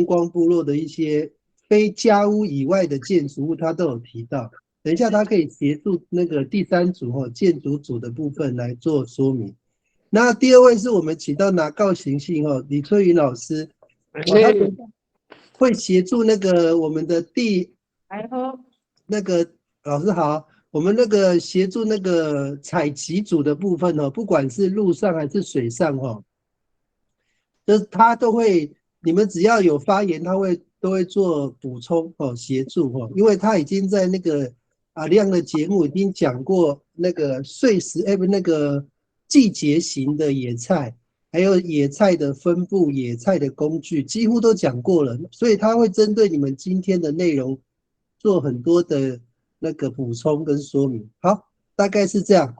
光部落的一些非家屋以外的建筑物，它都有提到。等一下，他可以协助那个第三组建筑组的部分来做说明。那第二位是我们请到拿告行信李春云老师，他会协助那个我们的那个老师好，我们那个协助那个采集组的部分不管是陆上还是水上就是他都会，你们只要有发言，他都会做补充协助因为他已经在那个阿亮的节目已经讲过那个碎石不那个季节型的野菜，还有野菜的分布、野菜的工具，几乎都讲过了，所以他会针对你们今天的内容做很多的那个补充跟说明。好，大概是这样。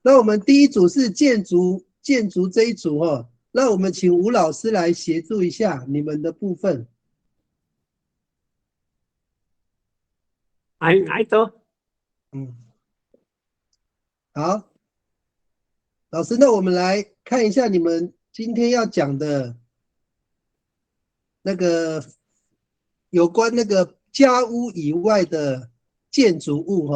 那我们第一组是建筑这一组那我们请吴老师来协助一下你们的部分。好，老师，那我们来看一下你们今天要讲的那个有关那个家屋以外的建筑物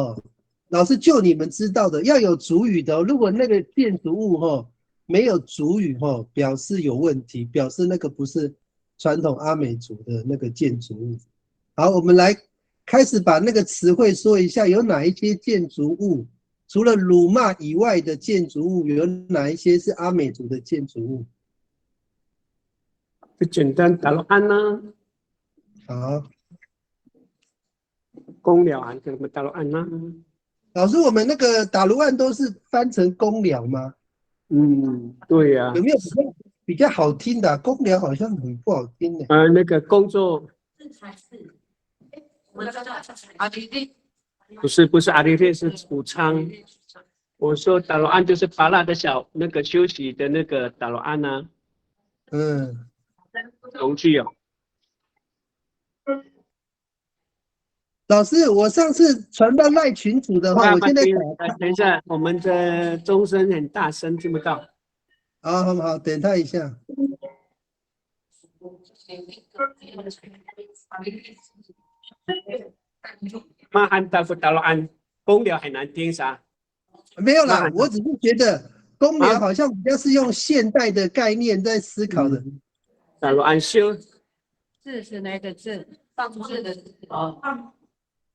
老师就你们知道的要有主语的如果那个建筑物没有主语表示有问题，表示那个不是传统阿美族的那个建筑物。好，我们来开始把那个词汇说一下，有哪一些建筑物，除了鲁骂以外的建筑物，有哪一些是阿美族的建筑物？最简单达罗安呐，好，公寮啊，什么达罗安呐？老师，我们那个打卢案都是翻成公寮吗？对呀。有没有比较好听的公寮好像很不好听呢。那个工作不是阿里列是谷仓。我说达罗安就是巴拉的小那个休息的那个达罗安呐。农具老师，我上次传到赖群组的话，我现在等一下，我们的钟声很大声，听不到。好，等他一下。马汉达夫达罗安公寮很难听啥？没有啦，我只是觉得公寮好像比较是用现代的概念在思考的。达罗安修字是哪个字？放字的字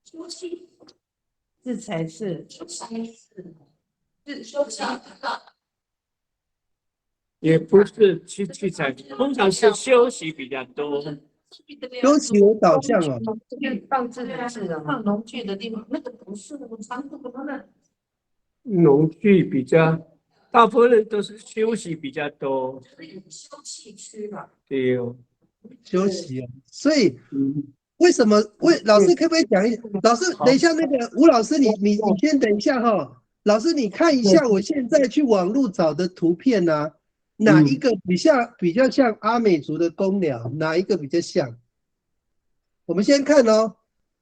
休息，字才是字休息，也不是去才，通常是休息比较多。休息有导向放字的字放农具的地方，那个不是长度不的。农具比较，大部分人都是休息比较多。休息区吧。对哦，休息所以。为什么？老师可不可以讲一下？老师，等一下，那个吴老师，你先等一下老师，你看一下我现在去网络找的图片哪一个比较像阿美族的公寮？哪一个比较像？我们先看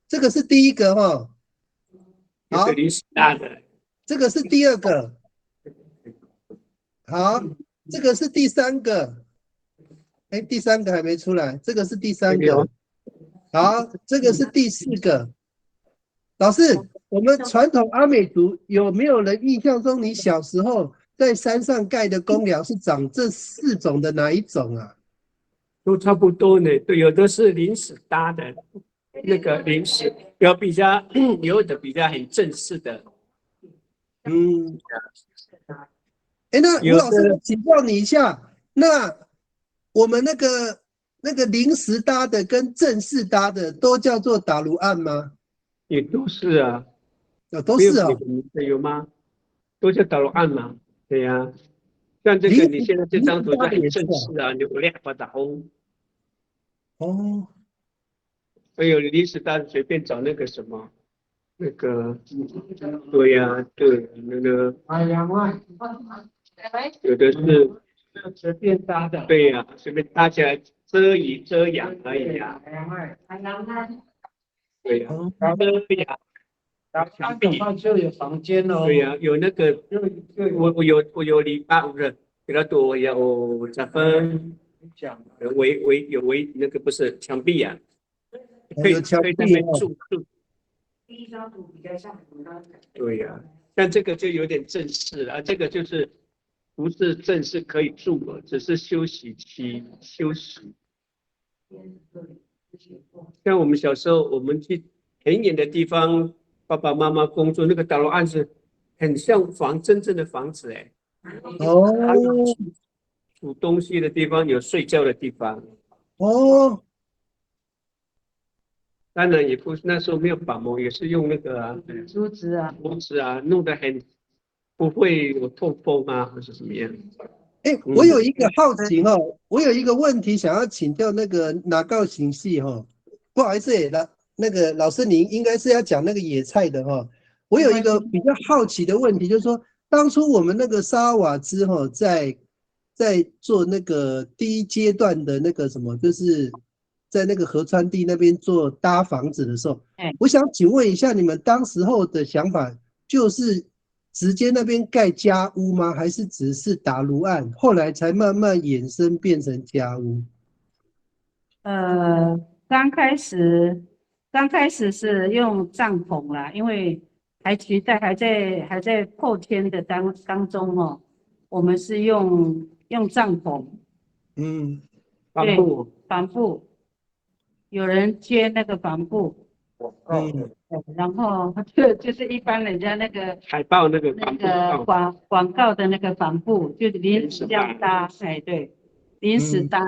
这个是第一个好，这个是第二个，好，这个是第三个，第三个还没出来，这个是第三个。好，这个是第四个。老师，我们传统阿美族有没有人印象中，你小时候在山上盖的公寮是长这4种的哪一种啊？都差不多呢，对，有的是临时搭的，那个临时有的比较很正式的。那吴老师，请教你一下，那我们那个临时搭的跟正式搭的都叫做打卢案吗？也都是啊。都是有吗？都叫打卢案嘛。对呀。像这个你现在这张图就很正式啊，你2把打红。还有临时搭随便找那个什么，那个，对呀，对，那个，有的是随便搭的，对呀，随便搭起来遮雨遮阳而已呀。对呀，遮阳。墙壁就有房间哦。对呀，有那个，我有礼拜5的，比较多有10分，围那个不是墙壁啊，可以有墙可以在那边壁哦，住。第一张图比较像我们刚才对呀，但这个就有点正式了，这个就是不是正式可以住了，只是休息期休息。像我们小时候，我们去很远的地方，爸爸妈妈工作，那个打罗岸是很像真正的房子哎，还有哦煮东西的地方，有睡觉的地方。哦，当然也不是那时候没有板模，也是用那个竹子啊，竹子啊，弄得很不会有透风啊，或是怎么样。哎，我有一个好奇哈，我有一个问题想要请教那个哪告行系哈，不好意思，那个老师您应该是要讲那个野菜的哈。我有一个比较好奇的问题，就是说当初我们那个沙瓦兹哈，在做那个第一阶段的那个什么，就是在那个河川地那边做搭房子的时候，我想请问一下你们当时候的想法，就是直接那边盖家屋吗？还是只是打炉案，后来才慢慢衍生变成家屋？呃，刚开始刚开始是用帐篷啦，因为还在破天的当中哦，我们是用帐篷，嗯对，帆布，帆布，有人接那个帆布，嗯然后就是一般人家那个海报那个那帆布个广告的那个帆布，就临时这样搭，哎，对，临时嗯搭。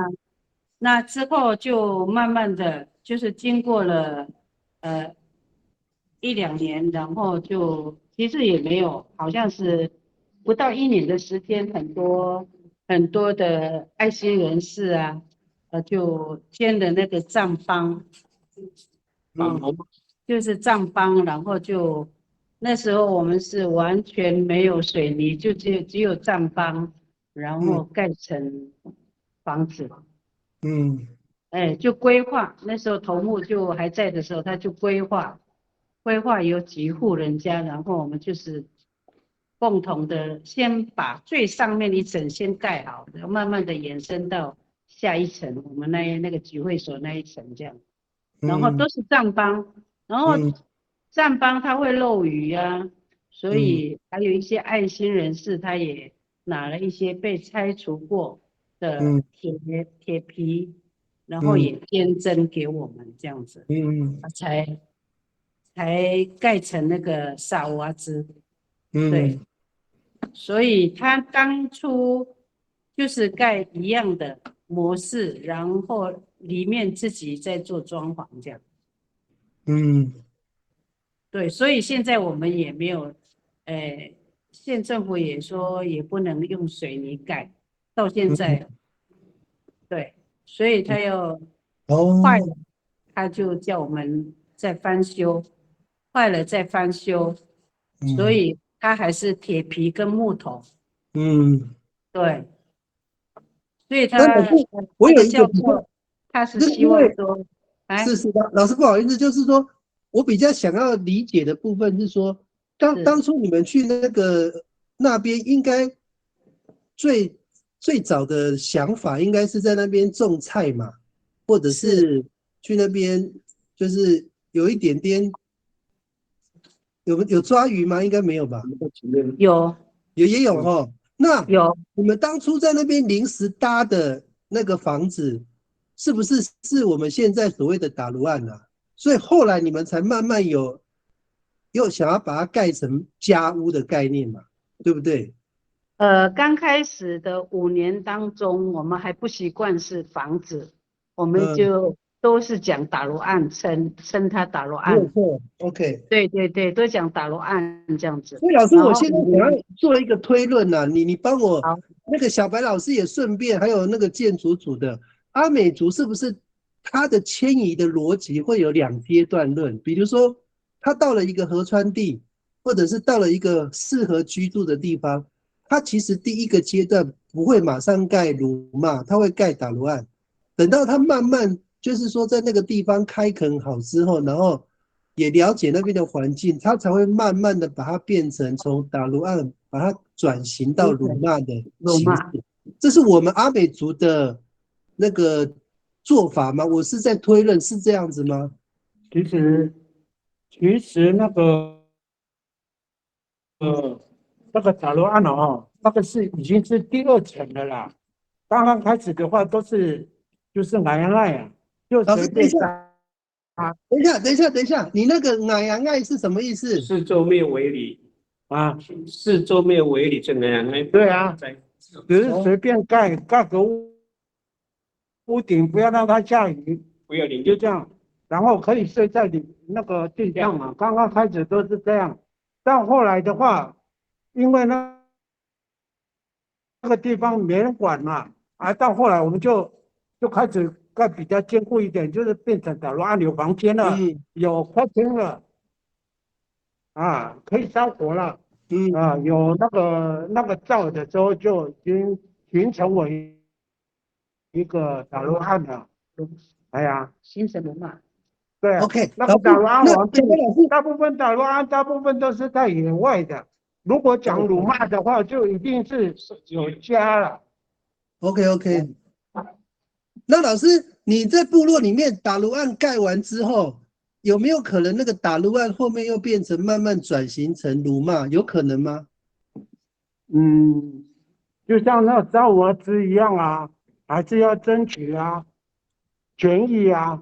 那之后就慢慢的就是经过了一两年，然后就其实也没有，好像是不到一年的时间，很多的爱心人士啊，就建了那个帐帮，帆布，就是帐帮，然后就那时候我们是完全没有水泥，就只有帐帮，然后盖成房子。嗯哎，就规划，那时候头目就还在的时候，他就规划有几户人家，然后我们就是共同的先把最上面一层先盖好，然后慢慢的延伸到下一层，我们那个集会所那一层这样，然后嗯都是帐帮，然后嗯帐帮它会漏雨啊，所嗯以还有一些爱心人士，他也拿了一些被拆除过的嗯铁皮。然后嗯也捐赠给我们这样子，嗯才盖成那个萨瓦兹。对，嗯所以他当初就是盖一样的模式，然后里面自己在做装潢这样。嗯对，所以现在我们也没有，县政府也说也不能用水泥盖，到现在，对，所以他要坏哦了，他就叫我们再翻修，坏了再翻修，所嗯以它还是铁皮跟木头，嗯，对，所以那老师，我那个有一个比较，教授他是希就是因为望说，哎，是老师不好意思，就是说我比较想要理解的部分是说，当初你们去那边，应该最最早的想法应该是在那边种菜嘛，或者是是去那边就是有一点点有抓鱼吗？应该没有吧？有也有哈。那有，你们当初在那边临时搭的那个房子，是不是我们现在所谓的打卢案啊？所以后来你们才慢慢又想要把它盖成家屋的概念嘛，对不对？刚开始的5年当中，我们还不习惯是房子，我们嗯，就都是讲打罗案，称它打罗案。没有错。OK。对对对，都讲打罗案这样子。所以老师，然后我现在想要做一个推论呐、你帮我好，那个小白老师也顺便，还有那个建筑组的阿美族是不是它的迁移的逻辑会有2阶段论？比如说，他到了一个河川地，或者是到了一个适合居住的地方，他其实第一个阶段不会马上盖鲁嘛，他会盖打卢案，等到他慢慢就是说在那个地方开垦好之后，然后也了解那边的环境，他才会慢慢的把它变成从打卢岸把它转型到鲁骂的形式。这是我们阿美族的那个做法吗？我是在推论，是这样子吗？其实那个那个塔罗案哦，那个已经是第二层的啦。刚刚开始的话就是买卖啊，就老师，随等一下，便打啊等一下，你那个奶羊爱是什么意思？四周面围里，啊，四周面围里这样，对啊，只是随便盖个屋顶，不要让它下雨，不要淋就这样。然后可以睡在那个地上嘛。刚刚开始都是这样，但后来的话，因为那个地方没人管嘛，到后来我们就开始盖比较坚固一点，就是变成塔罗按钮房间了，有客厅了，可以烧火了，有那个灶的时候就已经形成为一个塔罗案了。哎呀，形成了嘛？对啊， OK，那个塔罗案那王小白老师大部分塔罗案大部分都是在野外的。如果讲鲁骂的话，就一定是有家了。，OK，那老师你在部落里面打卢案盖完之后，有没有可能那个打卢案后面又变成慢慢转型成卢骂？有可能吗？就像那烧鹅子一样啊，还是要争取权益啊。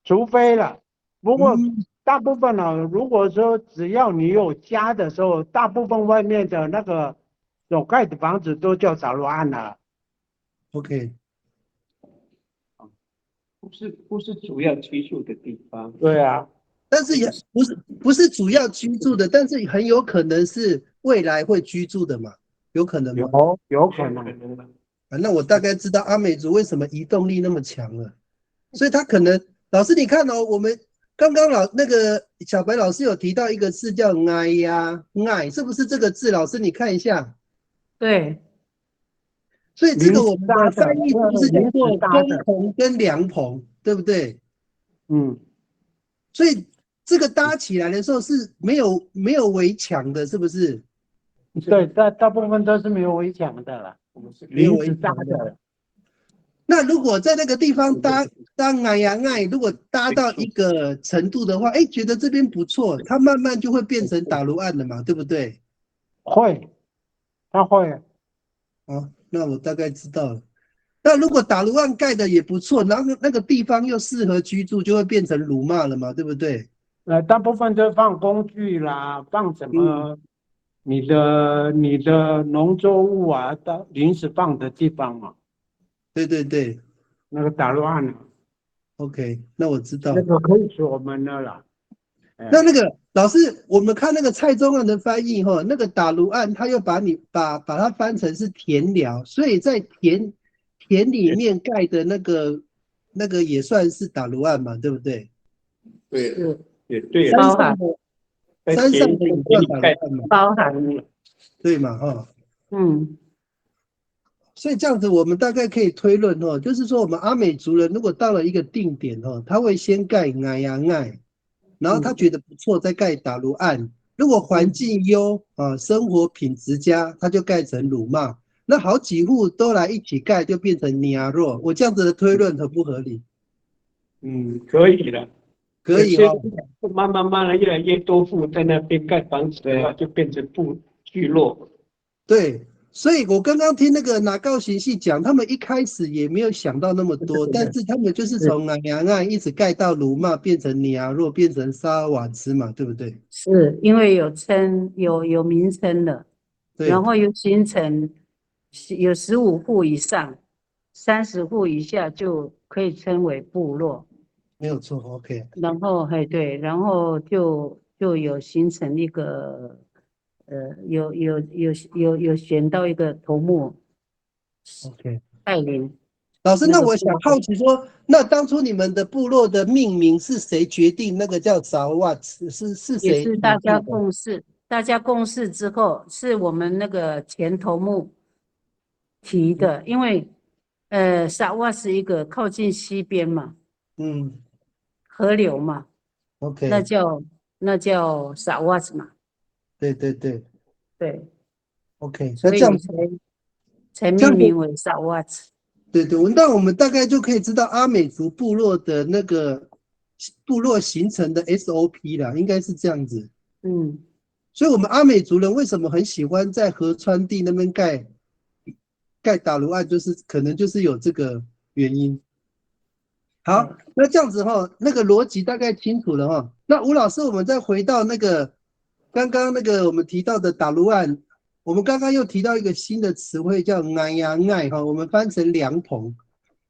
除非了，不过大部分呢，如果说只要你有家的时候，大部分外面的那个有盖的房子都叫塔罗案了。 OK，不是主要居住的地方。对啊，但是也不是主要居住的，但是很有可能是未来会居住的嘛，有可能吗？有可能。那我大概知道阿美族为什么移动力那么强了，所以他可能老师你看哦，我们刚刚那个小白老师有提到一个字叫爱呀爱，是不是这个字？老师你看一下。对，所以这个我们的翻译是不是叫做公的？棚跟凉棚，对不对？嗯，所以这个搭起来的时候是没有围墙的，是不是？对，大部分都是没有围墙的了，没有围林子搭墙的。的。那如果在那个地方搭爱呀爱，如果搭到一个程度的话，哎，觉得这边不错，它慢慢就会变成打卢案了嘛，对不对？会，它会。那我大概知道了。那如果打卢案盖的也不错，然后那个地方又适合居住，就会变成鲁骂了嘛，对不对？大部分都放工具啦，放什么你的农作物啊，到临时放的地方嘛。对，那个打乱了。OK，那我知道。那个可以锁门的啦。那个老师，我们看那个蔡宗翰的翻译哈，那个打卢案，他又把它翻成是田寮，所以在田里面盖的那个也算是打卢案嘛，对不对？对，也对。山上的也算打卢案嘛，包含。对嘛哈。所以这样子，我们大概可以推论哦，就是说我们阿美族人如果到了一个定点哦，他会先盖爱呀爱。然后他觉得不错，再盖打卢案。如果环境优生活品质佳，他就盖成鲁骂。那好几户都来一起盖，就变成尼亚若。我这样子的推论合不合理？可以了，可以哦。慢慢的，越来越多户在那边盖房子的话，就变成聚落。对，所以我刚刚听那个拿高行系讲，他们一开始也没有想到那么多，但是他们就是从南洋岸一直盖到鲁骂，变成尼亚若，变成沙瓦兹嘛，对不对？是因为有名称的，对，然后又形成有15户以上，30户以下就可以称为部落。没有错 ，OK。然后对，然后就有形成一个有选到一个头目 OK，带领。老师，那我想好奇说，那当初你们的部落的命名是谁决定？那个叫爪哇，是谁？也是大家共识之后，是我们那个前头目提的，因为爪哇是一个靠近西边嘛，河流嘛 ，OK，那叫爪哇嘛，对对，，OK，那所以这样才命名为萨瓦茨。对对，那我们大概就可以知道阿美族部落的那个部落形成的 SOP 啦，应该是这样子。所以我们阿美族人为什么很喜欢在河川地那边盖打卢岸，就是可能就是有这个原因。好，那这样子哈，那个逻辑大概清楚了哈。那吴老师，我们再回到那个刚刚那个我们提到的打卢岸，我们刚刚又提到一个新的词汇叫“爱呀爱”哈，我们翻成凉棚。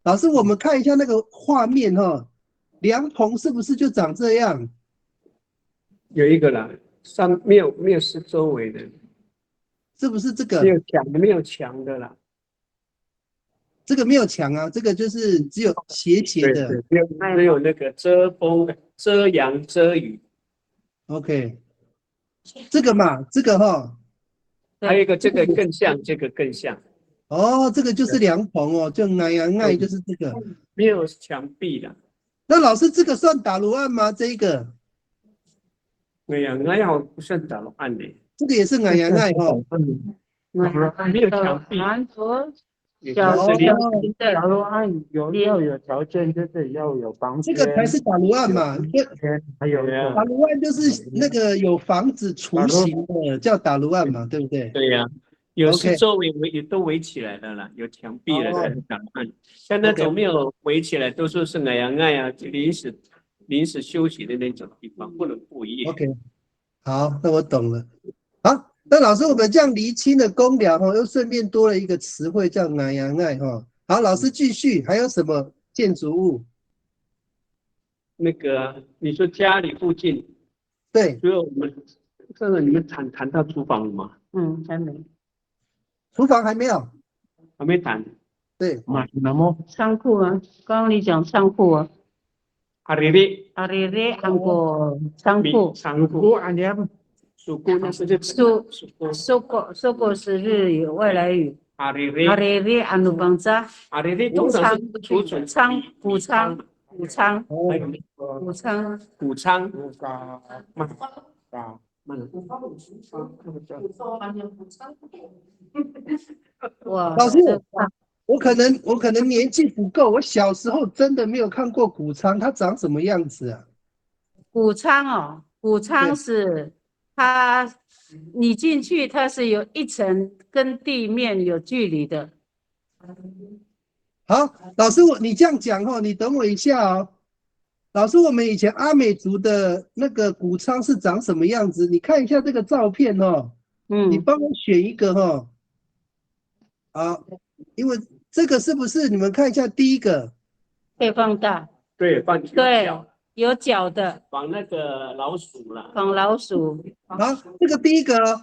老师，我们看一下那个画面哈，凉棚是不是就长这样？有一个啦，上没有四周围的，是不是这个？没有墙的啦。这个没有墙啊，这个就是只有斜斜的。对，没有那个遮风、遮阳、遮雨。OK， 这个嘛，这个哈。还有一个，这个更像，这个更像。哦，这个就是凉棚哦，就爱呀爱就是这个。没有墙壁的。那老师，这个算打卢岸吗？这一个？爱呀爱好不算打卢岸的。这个也是爱呀爱哈。没有墙壁。小型的打卢岸要有条件，就是要有房子。这个才是打卢岸嘛。还有打卢岸就是那个有房子雏形的叫打卢岸嘛，对不对？对呀，有四周围都围起来的啦，有墙壁的才是打卢岸。像那种没有围起来，都说是爱呀爱啊，临时休息的那种地方，不能过夜。OK， 好，那我懂了。好。那老师，我们这样厘清了公寮哈，又顺便多了一个词汇叫爱呀爱哈。好，老师继续，还有什么建筑物？那个你说家里附近，对，所以我们这个你们谈到厨房了吗？还没。厨房还没有，还没谈。对，仓库啊，刚刚你讲仓库啊。阿里里韩国仓库。苏库那是苏果是日语外来语。阿里里通常是储存谷仓。哇，老师，我可能年纪不够，我小时候真的没有看过谷仓，它长什么样子啊？谷仓是它，你进去它是有一层跟地面有距离的。好，老师，你这样讲哦，你等我一下哦。老师，我们以前阿美族的那个谷仓是长什么样子？你看一下这个照片哦。你帮我选一个哈。好，因为这个是不是你们看一下第一个？可以放大。对，放脚。有脚的，仿那个老鼠啦，仿老鼠。好，这个第一个哦，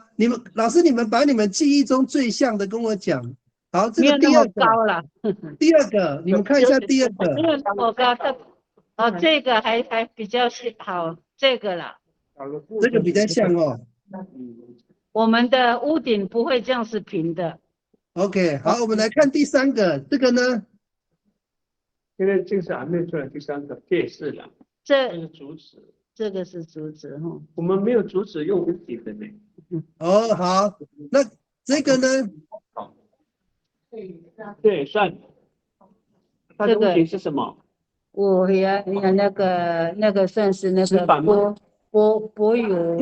老师，你们把你们记忆中最像的跟我讲。好，这个第二个高了。第二个，你们看一下第二个。没有那么高，这个还比较好，这个啦。这个比较像哦。我们的屋顶不会这样是平的。OK， 好，我们来看第三个，这个呢？现在这个是还没出来，第三个这也是啦。这是竹子，这个是竹子哈。我们没有竹子用屋顶的呢。哦，好，那这个呢？对，算。它的屋顶是什么？我呀，那个算是那个柏油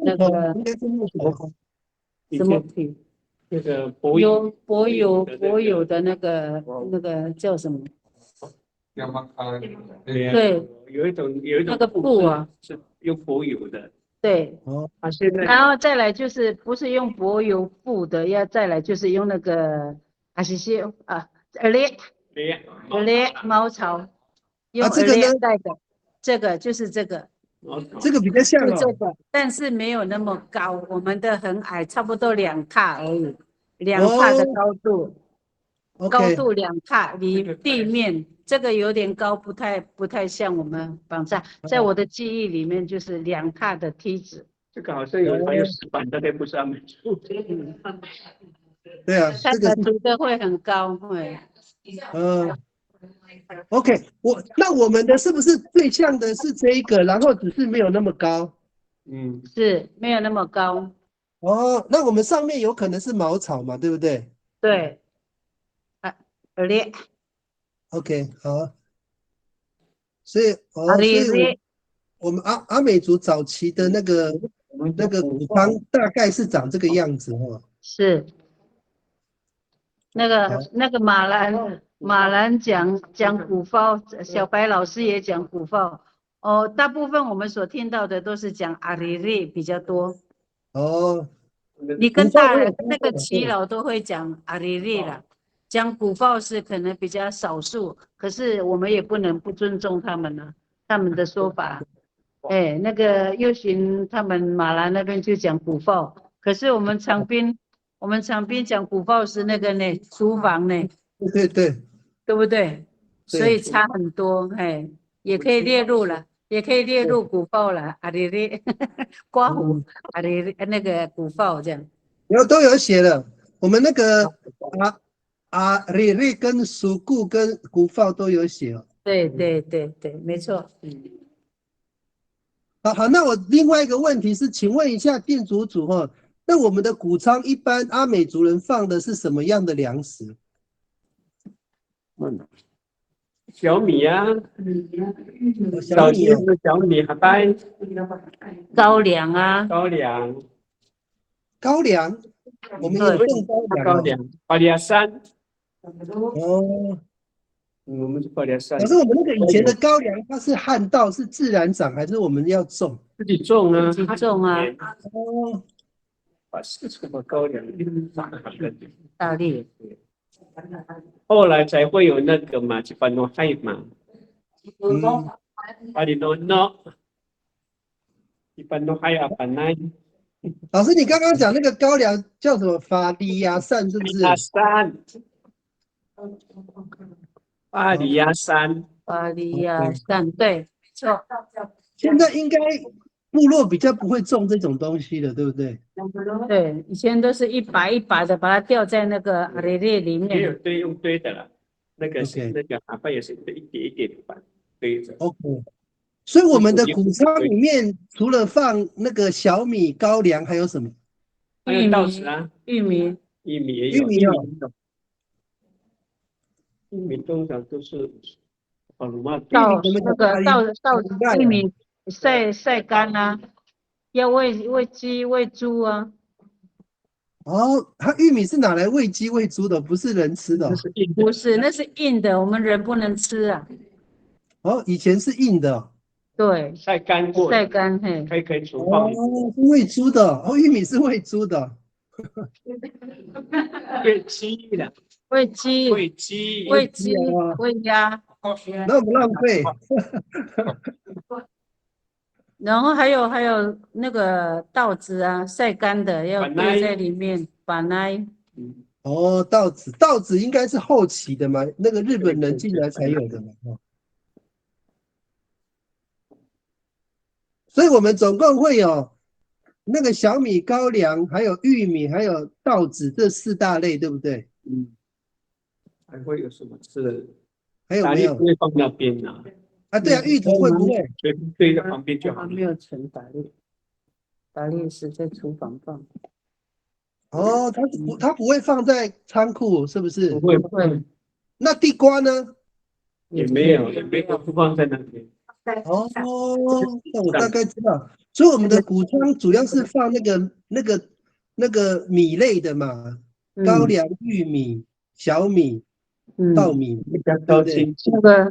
那个应该是木头。什么皮？那个柏油的那个叫什么？对，有一种那个布啊，是用柏油的。对，现在然后再来就是不是用柏油布的，要再来就是用那个猫巢，用这个呢？带的，这个就是这个。这个比较像这个，但是没有那么高，我们的很矮，差不多2踏而已，2踏的高度，高度2踏离地面，这个有点高，不太像我们绑架，在我的记忆里面就是2踏的梯子。这个好像有石板，大概不是阿美族。对啊，它的读的会很高，会。OK， 那我们的是不是最像的是这一个，然后只是没有那么高？是没有那么高。哦，那我们上面有可能是茅草嘛，对不对？对。列 OK， 好。所以阿里列，我们阿美族早期的那个谷仓大概是长这个样子哦。是那好个马兰讲古报，小白老师也讲古报。哦，大部分我们所听到的都是讲阿里列比较多。哦，你跟古报我有那个听过耆老都会讲阿里列啦，讲古报是可能比较少数，可是我们也不能不尊重他们呢，他们的说法。哎，那个右巡他们马兰那边就讲古报，可是我们长滨讲古报是那个呢，厨房呢，对对对不对？所以对，差很多，哎，也可以列入了，也可以列入古报了，阿里列刮胡嗯，阿里列那个古报这样。然后都有写了。我们那个里瑞跟属固跟古报都有写哦。对对对对，没错。好，那我另外一个问题是，请问一下店主哈，那我们的谷仓一般阿美族人放的是什么样的粮食？小米啊，小早期米哦，是小米、海带、高粱啊，高粱、高粱，我们也对种高粱哦。高粱、巴里亚山，哦，我们是巴里亚山可，是我们那个以前的高粱，它是旱稻，是自然长，还是我们要种？自己种啊，自己种啊，哦，把四处的高粱放好了。大力。后来才会有那个嘛，去把诺海嘛，嗯，把你诺诺，去把诺海啊，把那老师，你刚刚讲那个高粱叫什么法利亚善，是不是？亚山，巴里亚山，巴黎呀，山对，没错。现在应该部落比较不会种这种东西的，对不对？对，以前都是一把一把的把它吊在那个阿里列里也有面。用堆的了，那个是 OK 那个海带也是一叠一叠的把堆着。 OK，所以我们的谷仓里面除了放那个小米、高稻，还有什么？还有稻子啊，玉米，玉米也有，玉米哦，玉米通常都是鲁麦稻玉米那个稻啊玉米晒干啊，要喂鸡喂猪啊。哦，它玉米是拿来喂鸡喂猪的，不是人吃的哦。那是硬的，不是，那是硬的，我们人不能吃啊。哦，以前是硬的哦。对，晒干过的，晒干嘿。可以储放。哦，是喂猪的哦，玉米是喂猪的。喂鸡的，喂鸡，喂鸡，喂鸡啊，喂鸭，那么浪费。然后还有那个稻子啊，晒干的要板奶堆在里面，把奶。哦，稻子应该是后期的嘛，那个日本人进来才有的嘛。哦，所以我们总共会有那个小米、高粱，还有玉米，还有稻子这四大类，对不对？还会有什么吃的？还有打粒没有不会放那边啊，啊？对啊，芋头会不会？堆在旁边就好了。没有存打粒，打粒是在厨房放。哦，它不会放在仓库，是不是不？会，会，那地瓜呢？也没有不放在那边。哦，那我大概知道。所以我们的谷仓主要是放那个米类的嘛，高粱、玉米、小米、稻米，比较高兴。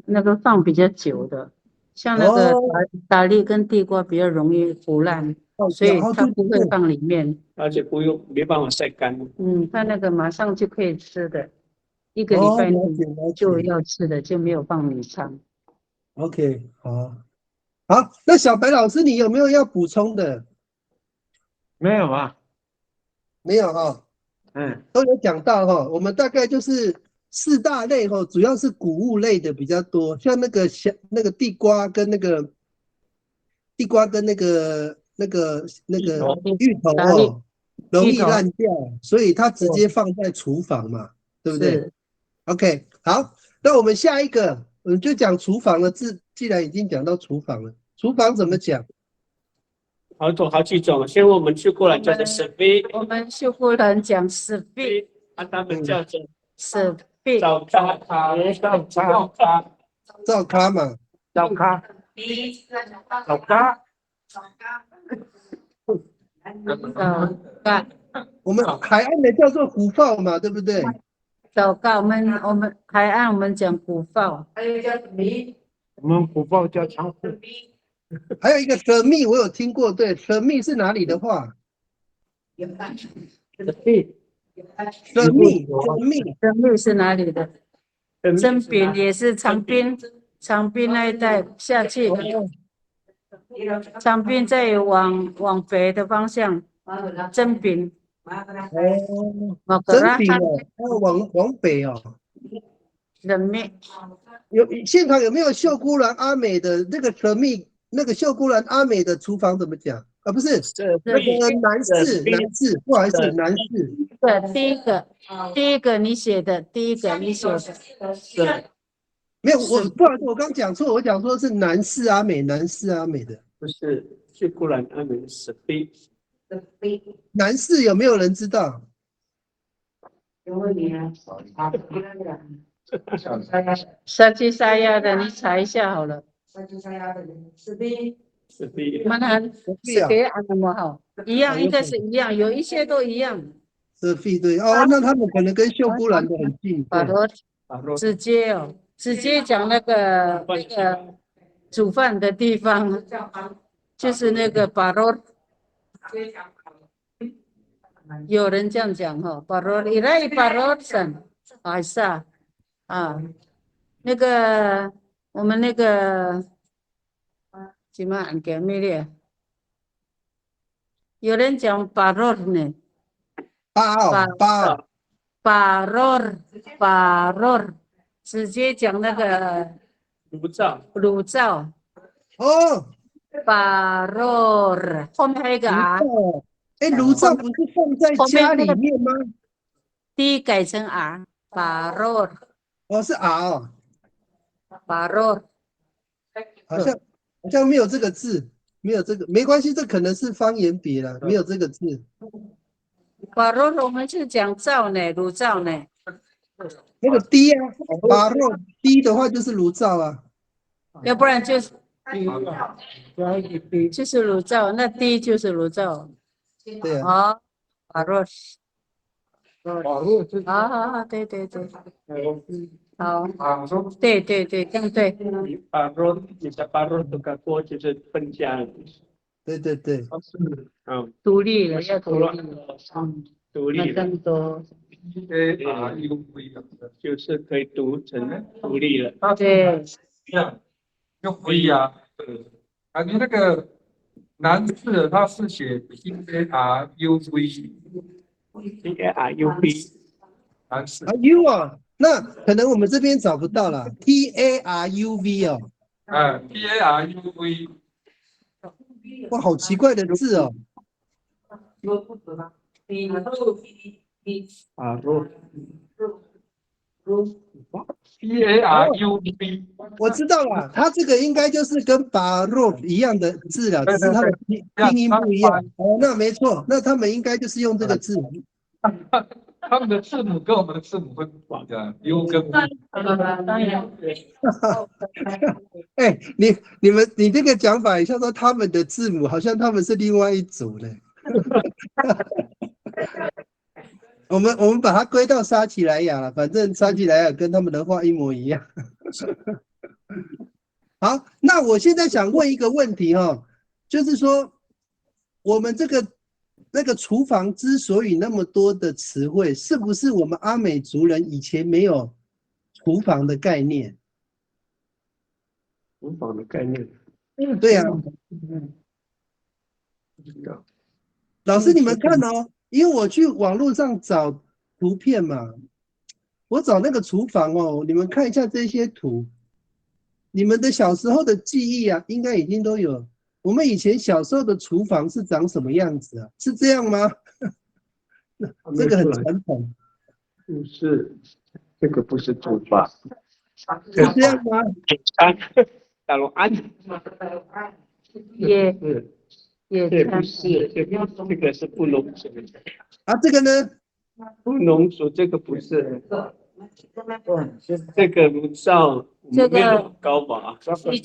那个放比较久的，像那个哦，打粒跟地瓜比较容易腐烂，所以它不会放里面。而且没办法晒干。它那个马上就可以吃的，一个礼拜了解就要吃的，就没有放米仓。 OK，好，好，那小白老师，你有没有要补充的？没有啊，没有哈，都有讲到哈，我们大概就是四大类哈，主要是谷物类的比较多，像那个地瓜跟那个芋头哦，容易烂掉，所以它直接放在厨房嘛，对不对 ？OK， 好，那我们下一个，我们就讲厨房了。既然已经讲到厨房了，厨房怎么讲？好几种，现在我们去过来叫做 survey，我们秀姑人讲 survey，他们叫做 survey 壁照咖，照咖嘛，照咖，照咖，手告我们海岸的叫做虎豹嘛，对不对？手告，我们海岸我们讲古报，我们虎豹叫长虎，还有一个蛇蜜，我有听过，对，蛇蜜是哪里的话？地，蛇蜜，真蜜是哪里的？真饼也是长滨那一带下去，长滨再往北的方向，真饼。哦，真饼哦，往北哦。人蜜现场有没有秀姑峦阿美的那个蛇蜜？那个秀姑峦阿美的厨房怎么讲啊？不是那个男士，不好意思，男士。对，第一个你写的，没有，我不好意思，我刚讲错，我讲说是男士阿美的。不是秀姑峦阿美是 B，男士有没有人知道？沙基沙亚的，你查一下好了。是 B，mana sekali ada mahal，一样应该是一样，有一些都一样。是 B 对哦，那他们可能跟秀姑峦的很近。巴罗直接讲那个煮饭的地方，就是那个巴罗。有人这样讲哈，巴罗伊拉伊巴罗省，还是啊，那个我们那个怎么按给没的？有人讲巴罗呢，巴罗，直接讲那个炉灶哦，巴罗，后面还有一个啊。哎，炉灶不是放在家里面吗？第一改成 R， 巴罗。哦，是 R 哦。巴罗。好像没有这个字，没有这个，没关系，这可能是方言别了，没有这个字。巴罗我们是讲灶呢，炉灶呢。那个 D 啊，巴罗 D 的话就是炉灶啊，要不然就是就是炉灶，那 D 就是炉灶。对啊。哦，巴罗。就是好，对，好，对，这样对。巴罗，你的巴罗都搞过就是分家了。对。独立了，要独立了，那独立了，更多。就是可以读成独立了。对，又不一样。啊，你那个男士他是写 TARUV，男士啊 U 啊，那可能我们这边找不到了 ，TARUV 哦，PARUV，哇，好奇怪的字哦。PARUV，我知道了，它这个应该就是跟巴洛一样的字了，只是它的拼音不一样。哦，那没错，那他们应该就是用这个字。他们的字母跟我们的字母会不一样，U 跟 V。哎，你这个讲法，像说他们的字母，好像他们是另外一组的。我们把它归到沙奇莱雅了，反正沙奇莱雅跟他们的话一模一样。好，那我现在想问一个问题哈，就是说我们那个厨房之所以那么多的词汇，是不是我们阿美族人以前没有厨房的概念？厨房的概念，对呀，老师你们看哦，因为我去网络上找图片嘛，我找那个厨房哦，你们看一下这些图，你们的小时候的记忆啊，应该已经都有。我们以前小时候的厨房是长什么样子啊？是这样吗？这个很传统。不是，这个不是厨房，是这样吗？大陆安，也不是，这个是布农族，啊，这个呢？布农族这个不是，这个炉灶这个没有那么高吧？以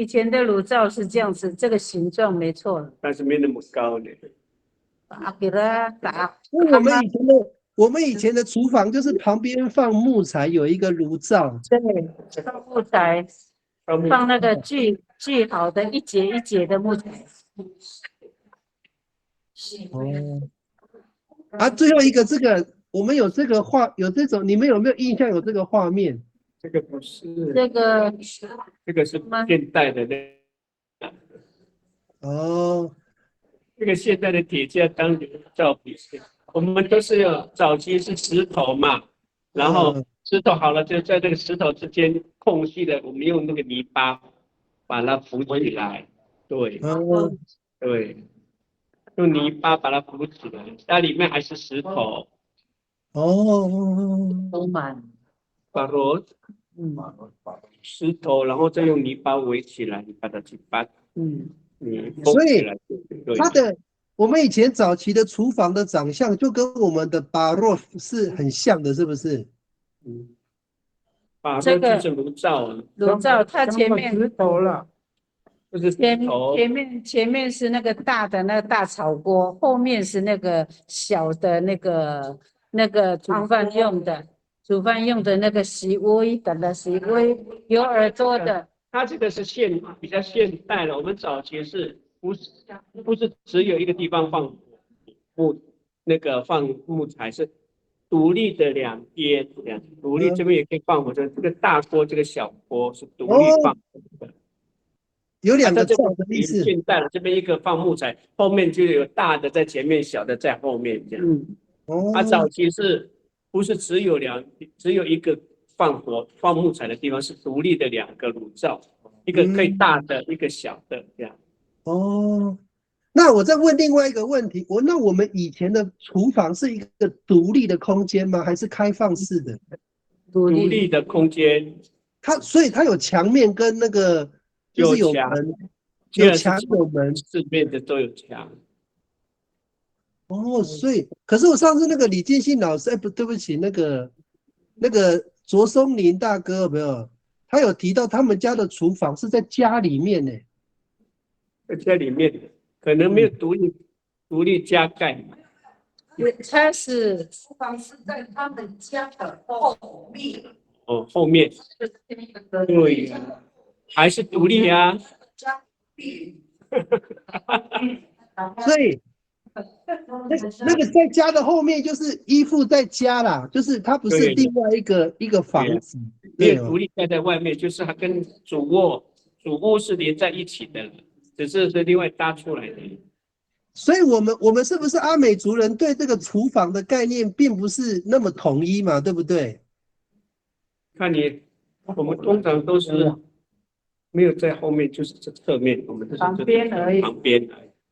前的炉灶是这样子，这个形状没错。但是没那么高的。给它打。因为我们以前的厨房就是旁边放木材，有一个炉灶。对，放木材，放那个锯好的一节一节的木材。哦。啊，最后一个这个，我们有这个有这种，你们有没有印象有这个画面？这个不是，这个是现代的那。哦。这个现在的铁架当炉灶不是，我们都是要早期是石头嘛，然后石头好了就在这个石头之间空隙的，我们用那个泥巴把它浮起来，对，对，用泥巴把它浮起来，它里面还是石头。都满。把螺，石头，然后再用泥巴围起来，你把它去把，你封起来。我们以前早期的厨房的长相就跟我们的巴洛是很像的，是不是？这个就是炉灶，它前面石头了，就是前面是那个大的那个大炒锅，后面是那个小的那个煮饭用的那个洗煨的洗煨有耳朵的。它这个是比较现代了，我们早期是不是只有一个地方放放木材，是独立的两边，独立这边也可以放火，这个大锅这个小锅是独立放的。有两个灶的意思。现代了，这边一个放木材，后面就有大的在前面，小的在后面这样。它早期是不是只有一个放木材的地方，是独立的两个炉灶，一个可以大的，一个小的这样。那我再问另外一个问题，那我们以前的厨房是一个独立的空间吗？还是开放式的？独立的空间。所以它有墙面跟那个就是有门，有墙有门，四面的都有墙。所以可是我上次那个李建信老师，对不起，那个卓松林大哥有没有？他有提到他们家的厨房是在家里面呢。在家里面可能没有独立加盖嘛。它是厨房是在他们家的后面。后面。对呀，还是独立啊。所以那个在家的后面就是依附在家啦，就是它不是另外一个房子，没有独立盖在外面，就是它跟主屋是连在一起的，只是另外搭出来的。所以我们是不是阿美族人对这个厨房的概念并不是那么统一嘛，对不对？看我们通常都是没有在后面，就是这侧面，我们都是旁边而已。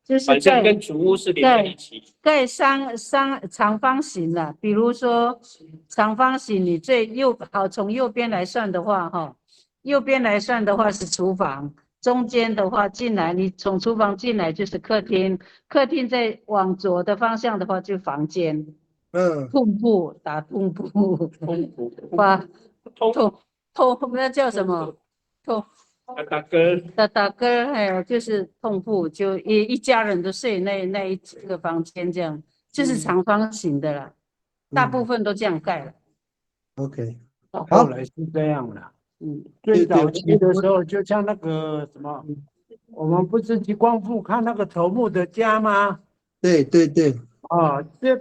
就是反正跟主屋是连在一起。盖长方形的，比如说长方形，你从右边来算的话，右边来算的话是厨房，中间的话进来，你从厨房进来就是客厅，客厅再往左的方向的话就房间。通铺打通铺，把那叫什么？打嗝，还有就是通铺，就一家人都睡那一个房间，这样就是长方形的啦，大部分都这样盖了。OK， 后来是这样的。最早期的时候，就像那个什么，我们不是去光复看那个头目的家吗？对。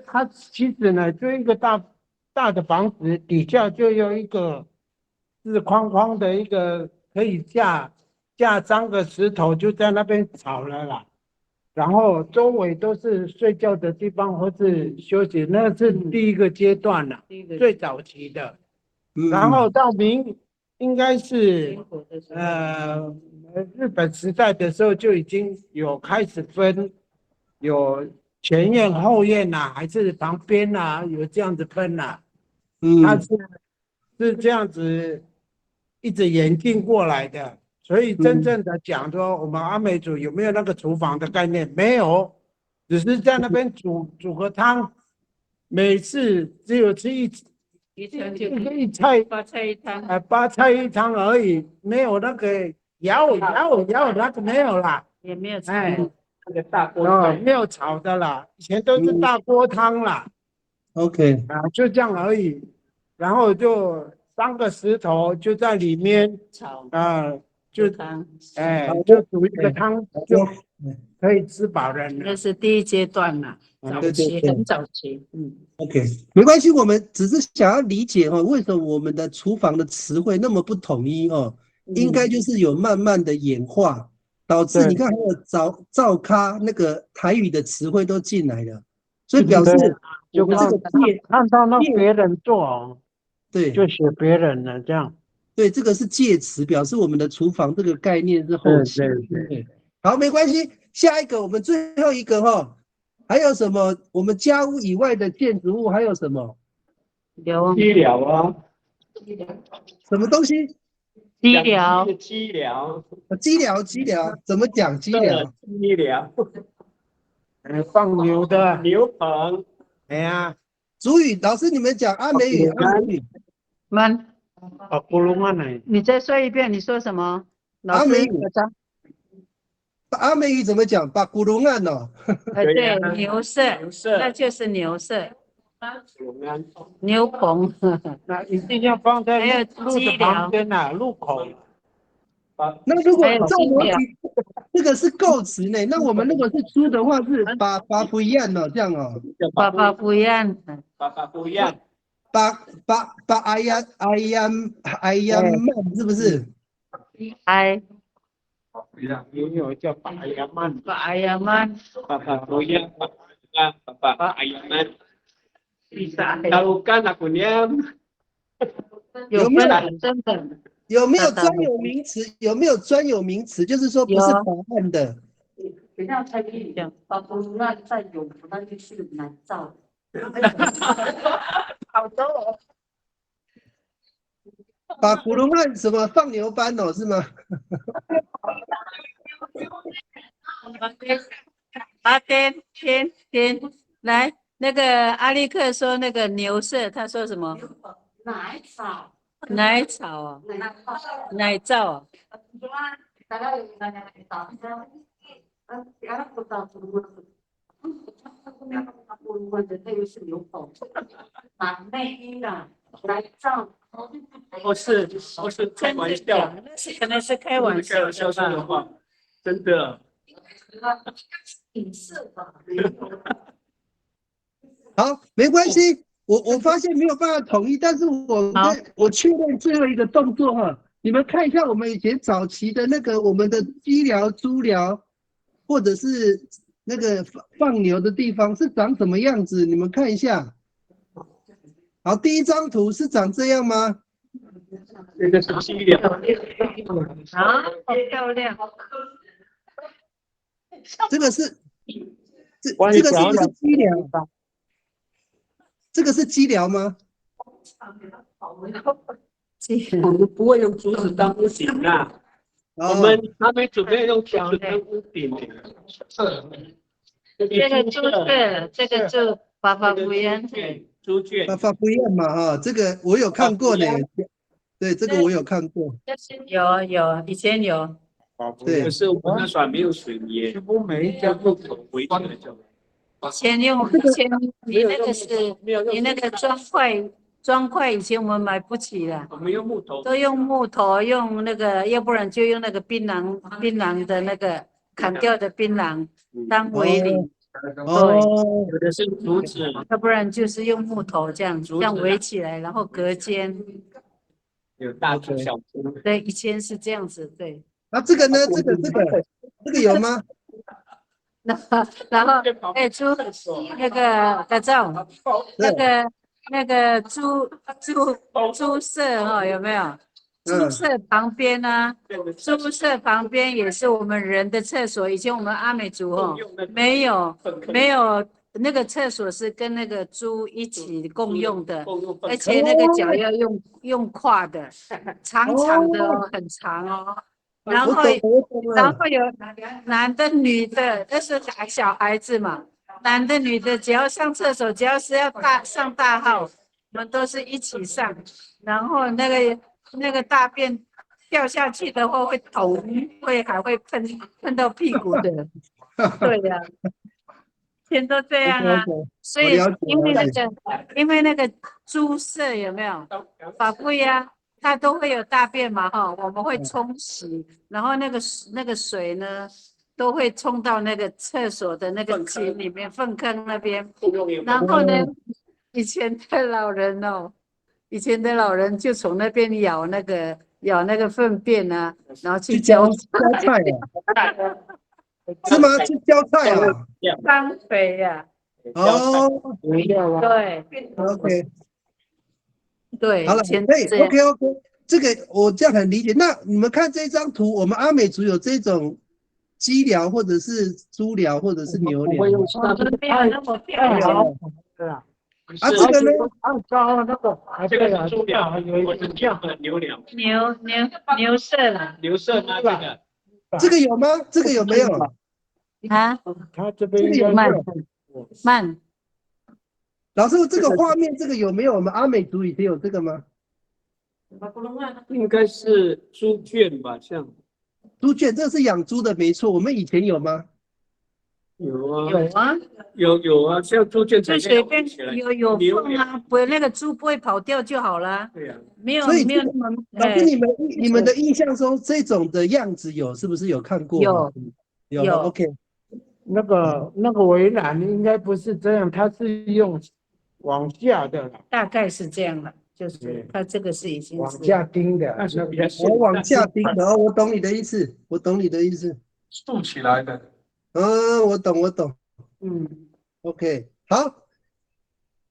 他其实呢，就一个大的房子，底下就有一个是框框的一个可以架3个石头，就在那边炒了啦。然后周围都是睡觉的地方或是休息，那是第一个阶段了，最早期的。然后到应该是日本时代的时候就已经有开始分，有前院后院还是旁边有这样子分它是这样子一直演进过来的。所以真正的讲说我们阿美族有没有那个厨房的概念，没有，只是在那边煮个汤，每次只有吃一餐就一菜八菜一汤，8菜一汤而已，没有那个舀那个没有啦，也没有炒。哎，那个大锅哦，汤，没有炒的啦，以前都是大锅汤啦， OK，就这样而已，然后就3个石头就在里面炒就汤，就煮一个汤就我可以吃饱人了。那是第一阶段啦，早对期对很早期， OK，没关系，我们只是想要理解哦，为什么我们的厨房的词汇那么不统一哦？应该就是有慢慢的演化，导致你看还有灶咖那个台语的词汇都进来了，所以表示就我们这个看到那别人做，对就学别人了，这样。对，这个是介词，表示我们的厨房这个概念是后期。对，好，没关系，下一个我们最后一个哈，还有什么？我们家屋以外的建筑物还有什么？有鸡寮啊，什么东西？鸡寮，鸡寮，鸡寮，怎么讲鸡寮？鸡寮，放牛的，牛棚，哎呀，主语，老师你们讲阿美语，阿美语，们，咕噜啊呢？你再说一遍，你说什么？老师阿美语有张，阿美语怎么讲？把古龙案哦，对啊对，牛舍，牛舍那就是牛舍，龙安，牛棚，那一定要放在还有路的旁边呐，路口。那如果还有照鸡寮逻辑，这个是构词呢，那我们如果是猪的话是把不一样哦，这样哦，爸爸不一样，爸爸不一样，把哎呀慢是不是？哎，不一样。也有叫白牙曼，爸呀妈，爸爸不一样，爸爸哎呀man，第三， lakukan aku niam，有没有真的，有没有专有名词？有没有专有名词？就是说不是答案的。等一下才跟你讲，那在永福那就是南诏。好多哦，把古龙案什么放牛班哦，是吗？天，来，那个阿力克说那个牛舍，他说什么？奶草，奶草啊，奶皂啊，大家有奶草，这又是牛口，买内衣的，来照。不是开玩笑，那是可能是开玩笑笑说的的吧？话，真的。影视吧。好，没关系。我发现没有办法统一，但是我确认最后一个动作哈，你们看一下我们以前早期的那个我们的鸡寮、猪寮，或者是那个放牛的地方是长什么样子？你们看一下。好，第一张图是长这样吗？这个是鸡寮，啊，好漂亮！这个是这个是不是鸡寮？这个是鸡寮吗？我们不会用竹子当屋顶啊，我们他们准备用竹子当屋顶。这个猪舍，这个就爸爸不一样，猪圈，发不一样嘛哈，这个我有看过呢。对，这个我有看过。有，以前有。对可是我们那时候还没有水泥，几乎每一家要木头围起来就。以前你那个是你那个砖块，以前我们买不起了，我们用木头，都用木头，用那个，要不然就用那个槟榔的那个砍掉的槟榔当围篱，哦，有的是竹子，要不然就是用木头这样围起来，然后隔间。有大竹小竹。对，以前是这样子，对。那这个呢？这个有吗？然后，哎，猪那个改造，那个猪舍哈，有没有？猪舍旁边呢？猪舍旁边也是我们人的厕所。以前我们阿美族哦，没有那个厕所是跟那个猪一起共用的，而且那个脚要用跨的，长的哦，很长哦。然后有男的女的，那是小孩子嘛，男的女的，只要上厕所，只要是要上大号，们都是一起上，然后那个大便掉下去的话会捅，还会喷到屁股的。对呀、全都这样啊。 OK，所以我了解因为那个猪舍有没有法规啊，它都会有大便嘛哈，我们会冲洗，然后那个水呢都会冲到那个厕所的那个井里面粪坑那边，然后呢，以前的老人就从那边舀那个粪便啊，然后去浇菜啊，是吗？去浇菜啊？tăng肥呀。哦对，OK，对，好了，以前对这样。 ，OK，这个我这样很理解。那你们看这张图，我们阿美族有这种鸡寮，或者是猪寮，或者是牛寮吗。我们没有那么漂亮。对啊，啊，这个呢？按照那个这个是猪寮，我是叫牛寮，牛舍了牛舍吗？这个这个有吗？这个有没有？啊，他这边这个有没有？慢。老师，这个画面这个有没有？我们阿美族以前有这个吗？应该是猪圈吧，像猪圈，这是养猪的，没错。我们以前有吗？有啊，有啊，有啊，像猪圈就随便有缝啊，不会那个猪不会跑掉就好了。对呀，没有所以没有那么老师，你们的印象中这种的样子有，是不是有看过？有，OK。那个围栏应该不是这样，它是用往下的，大概是这样了，就是它这个是已经是往下钉的。那是比较我往下钉的哦，我懂你的意思，竖起来的。我懂。嗯， OK，好。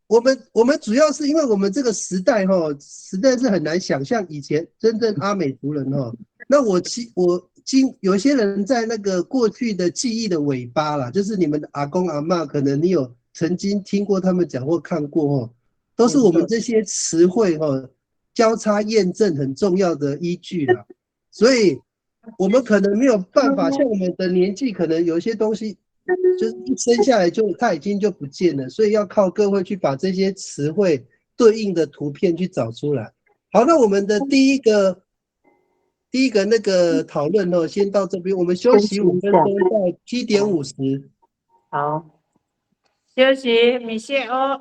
我们主要是因为我们这个时代实在是很难想象以前真正阿美族人那有些人在那个过去的记忆的尾巴啦，就是你们的阿公阿嬷，可能你有曾经听过他们讲或看过都是我们这些词汇交叉验证很重要的依据啦。所以我们可能没有办法，像我们的年纪，可能有一些东西就是一生下来它已经就不见了，所以要靠各位去把这些词汇对应的图片去找出来。好，那我们的第一个那个讨论先到这边，我们休息5分钟，到7点50。好，休息，米歇哦。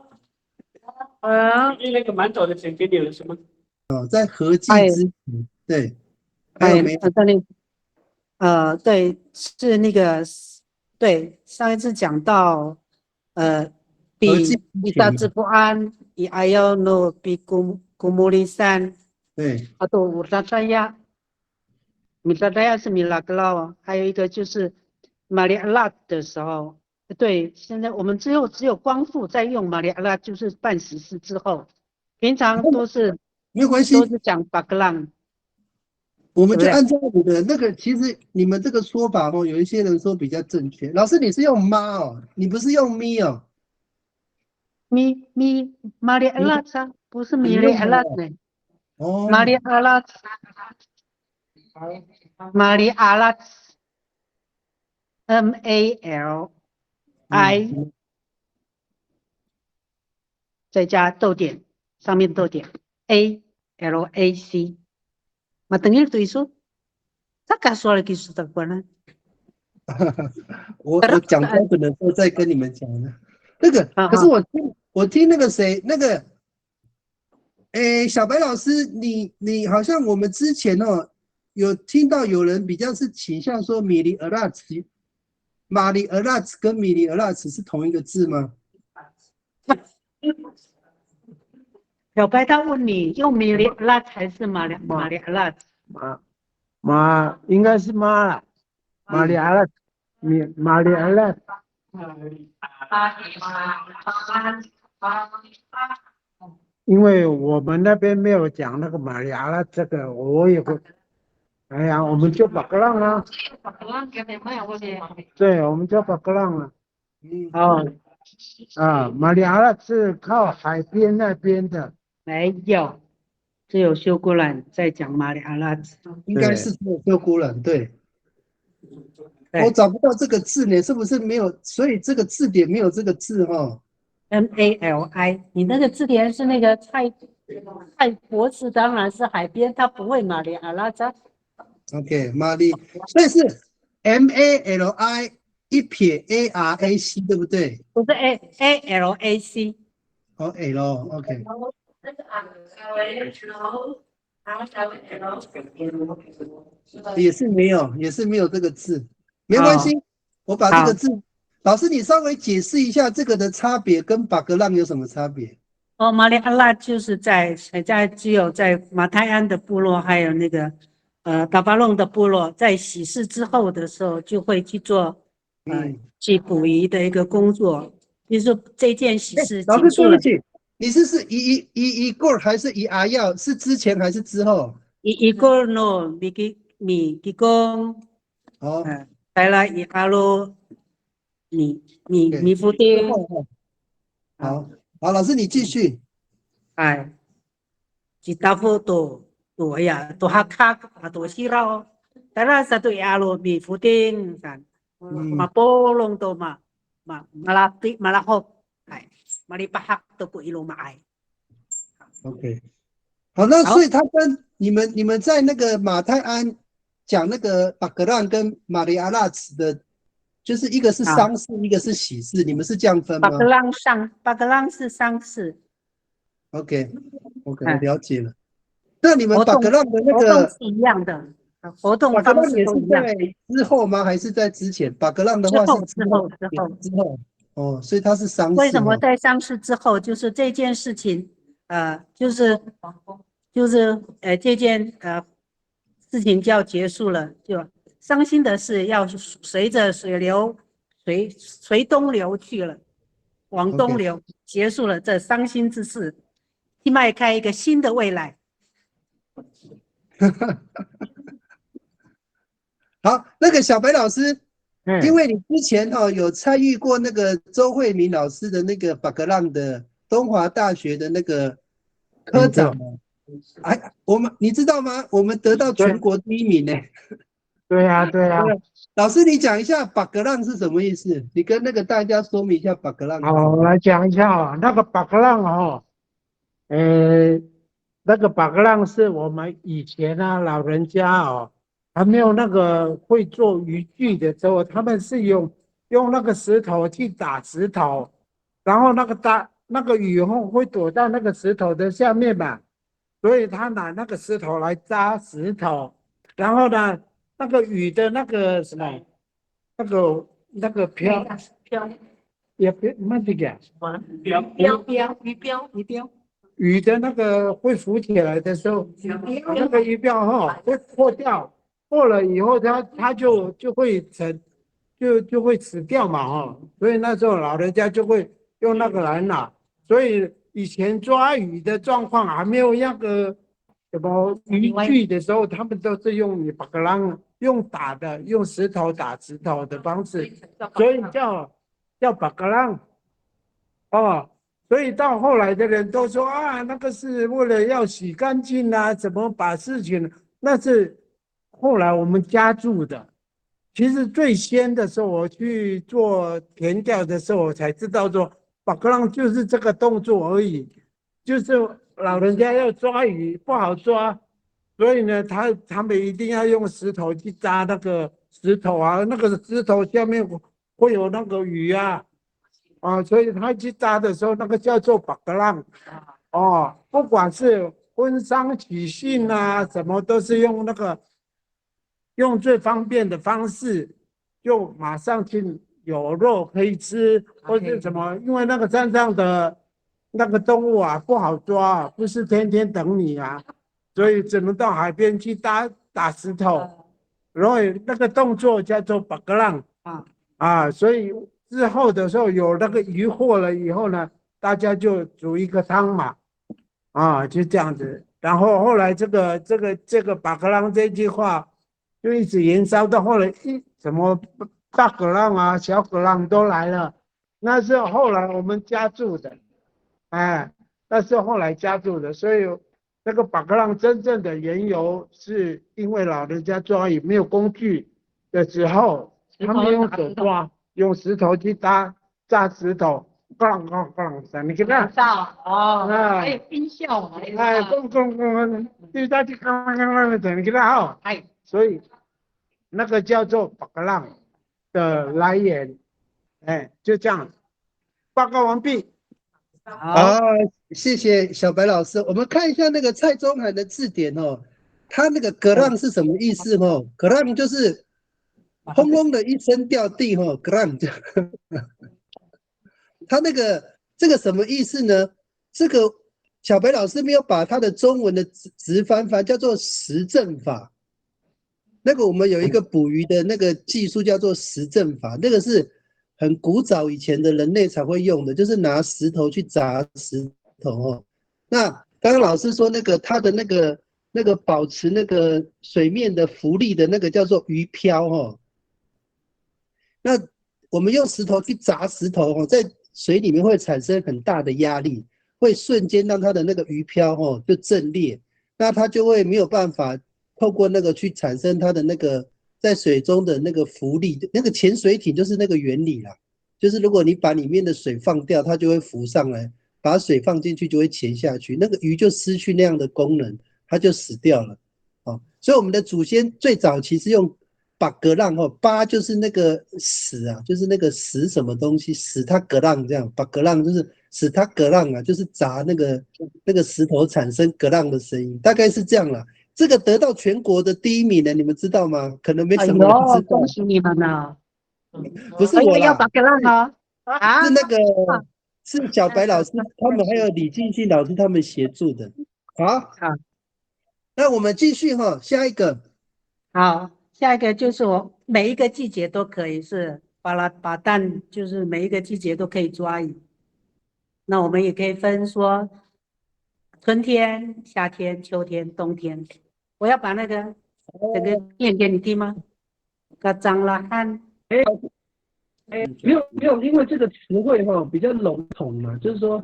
那个馒头的钱给你了什么？在合计之前，对，还有没有？对，是那个，对，上一次讲到，比大致不安，以阿要诺比古穆里山，对，啊，都乌达达亚，米达达亚是米拉格劳，还有一个就是马里阿拉的时候，对，现在我们只有光复在用马里阿拉，就是办实事之后，平常都是没有关系，都是讲巴格朗。我们就按照你的那个，其实你们这个说法有一些人说比较正确。老师，你是用妈你不是用咪马里阿拉斯不是米里阿拉斯呢？马里阿拉斯MALI 再加逗点，上面逗点 ALAC。嘛，等于对说，他敢说了，就是这个呢。我讲标准的时候再跟你们讲的。那个，可是我听那个谁，那个，小白老师，你好像我们之前有听到有人比较是倾向说米里阿拉茨，马里阿拉茨跟米里阿拉茨是同一个字吗？小白他问你用米里阿拉还是马里阿拉？应该是妈了，马里阿拉，马里阿拉。因为我们那边没有讲那个马里阿拉这个，我也不，哎呀，我们就巴格朗啊。对，我们叫巴格朗啊。马里阿拉是靠海边那边的。没有，只有修古兰在讲马里阿拉兹，应该是修古兰，对。我找不到这个字呢，是不是没有？所以这个字典没有这个字 MALI，你那个字典是那个蔡博士，当然是海边，他不会马里阿拉扎。OK，玛丽，所以是 MALI 一撇 ARAC 对不对？不是 ALAC，哦 L，OK，也是没有这个字，没关系，我把这个字，老师你稍微解释一下这个的差别跟巴格浪有什么差别？哦，马里阿拉就是只有在马泰安的部落，还有那个达巴弄的部落，在喜事之后的时候就会去做去捕鱼的一个工作。比如说这件喜事老结束了，师对不起，你是一过还是一阿要？是之前还是之后？一个呢，米公哦，带来一阿罗米夫丁，好，老师你继续。哎，一大夫多呀，多哈卡啊，多西绕，当然satu阿罗米夫丁kan，mapolong to malahop，哎，malipahak to po ilong maay。OK， 好，那所以他跟你们在那个马泰安讲那个巴格浪跟马里阿纳茨的，就是一个是丧事，一个是喜事，你们是这样分吗？巴格浪是丧事。OK，我了解了。那你们巴格浪的那个个是一样的，活动巴格浪也是方式都一样。在之后吗？还是在之前？巴格浪的话是之后。哦，所以它是丧事。为什么在丧事之后？就是这件事情，就是这件事情就要结束了，就伤心的事要随着水流随东流去了，往东流，结束了这伤心之事，去迈开一个新的未来。好，那个小白老师，因为你之前有参与过那个周慧敏老师的那个巴格浪的东华大学的那个科长嘛，你知道吗？我们得到全国第1名呢。对呀。老师，你讲一下巴格浪是什么意思？你跟那个大家说明一下巴格浪。好，我来讲一下那个巴格浪那个巴格浪是我们以前老人家还没有那个会做渔具的时候，他们是用那个石头去打石头，然后那个雨后会躲到那个石头的下面嘛，所以他拿那个石头来扎石头，然后呢，那个雨的那个什么，那个漂也别慢点讲，鱼标。鱼的那个会浮起来的时候，那个鱼标会破掉，破了以后它就会就会死掉嘛所以那时候老人家就会用那个来拿，所以以前抓鱼的状况还没有那个什么渔具的时候，他们都是用巴格浪，用打的，用石头打石头的方式，所以叫巴格浪所以到后来的人都说那个是为了要洗干净怎么把事情，那是后来我们加注的。其实最先的时候，我去做田调的时候，我才知道说巴格浪就是这个动作而已，就是老人家要抓鱼不好抓，所以呢，他们一定要用石头去扎那个石头那个石头下面会有那个鱼所以他去扎的时候，那个叫做巴格浪不管是婚丧喜庆什么都是用最方便的方式，就马上去有肉可以吃，或是什么，因为那个山上的那个动物不好抓，不是天天等你所以只能到海边去打石头，然后那个动作叫做巴格浪所以之后的时候有那个渔获了以后呢，大家就煮一个汤嘛就这样子，然后后来这个巴格浪这句话就一直延烧到后来什么大格浪小格浪都来了，那是后来我们加注的那是后来加注的，所以那个巴格浪真正的缘由是因为老人家抓鱼没有工具的时候，他们用手抓，用石头去扎石头，咣咣咣的，你看到？到哦，啊还有音效嘛？哎，咣咣咣，对，它就咣咣咣的，你看到哈？哎，所以那个叫做巴格浪的来源，哎，就这样，报告完毕。好，啊，谢谢小白老师。我们看一下那个蔡宗涵的字典哦，他那个格浪是什么意思哦？格浪就是轰隆的一声掉地哦，格浪。他那个这个什么意思呢？这个小白老师没有把他的中文的直翻翻，叫做实证法。那个我们有一个捕鱼的那个技术叫做实证法，那个是很古早以前的人类才会用的，就是拿石头去砸石头哦。那刚刚老师说那个他的那个保持那个水面的浮力的那个叫做鱼漂哦。那我们用石头去砸石头哦，在水里面会产生很大的压力，会瞬间让它的那个鱼漂哦就震裂，那它就会没有办法透过那个去产生它的那个在水中的那个浮力，那个潜水艇就是那个原理啦，就是如果你把里面的水放掉，它就会浮上来，把水放进去就会潜下去，那个鱼就失去那样的功能，它就死掉了。哦，所以我们的祖先最早期是用把格浪哦，巴就是那个死啊，就是那个死什么东西，死它格浪这样，把格浪就是死它格浪啊，就是砸那个石头产生格浪的声音，大概是这样啦。这个得到全国的第1名的，你们知道吗？可能没哎什么人知呦，道，恭喜你们呐！不是我啦，要把格浪哦，啊，是那个是小白老师他们还有李进信老师他们协助的。好，好，那我们继续哈，下一个。好，下一个就是我每一个季节都可以是把蛋，就是每一个季节都可以抓鱼。那我们也可以分说春天、夏天、秋天、冬天。我要把那个整个念给你听吗？个张拉汉，没有，因为这个词汇哈比较笼统嘛，就是说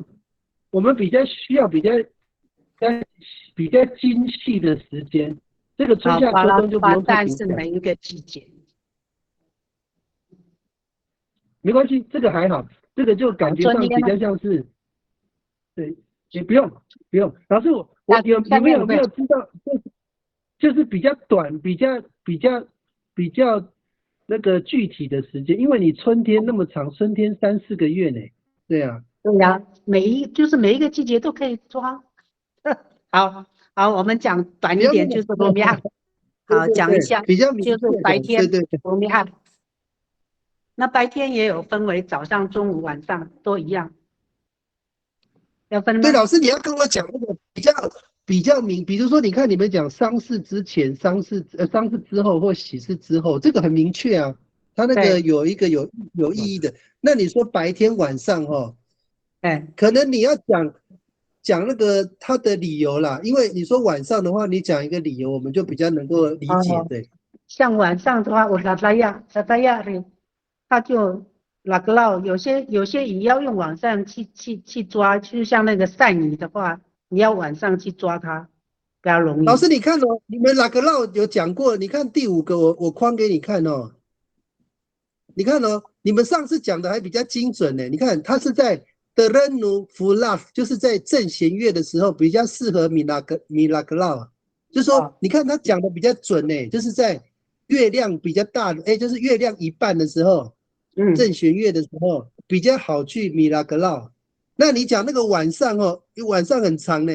我们比较需要比较精细的时间。这个春夏秋冬就不用太蛋紧张，是每一个季节。没关系，这个还好，这个就感觉上比较像是，对，也不用。老师，我你们有没有知道，就是比较短，比较那个具体的时间，因为你春天那么长，春天3、4个月呢，对啊。对呀，就是每一个季节都可以抓。好，我们讲短一点，就是罗密汉。好，讲一下，比较明确就是的，白天对，罗密汉。那白天也有分为早上、中午、晚上都一样，要分吗？对，老师你要跟我讲那个比较明，比如说你看你们讲丧事之前、丧事之后或喜事之后，这个很明确啊，它那个有一个有意义的。那你说白天晚上哈，可能你要讲那个他的理由啦，因为你说晚上的话，你讲一个理由，我们就比较能够理解，对。像晚上的话，我萨达亚的，他就拉格劳，有些鱼要用晚上去抓，就像那个鳝鱼的话，你要晚上去抓它，比较容易。老师，你看哦，你们拉格劳有讲过，你看第5个我框给你看哦，你看哦，你们上次讲的还比较精准呢，你看它是在德伦努弗拉，就是在正弦月的时候比较适合米拉格劳，就是说你看他讲的比较准呢，就是在月亮比较大的，就是月亮一半的时候，正弦月的时候比较好去米拉格劳。那你讲那个晚上哦，晚上很长呢。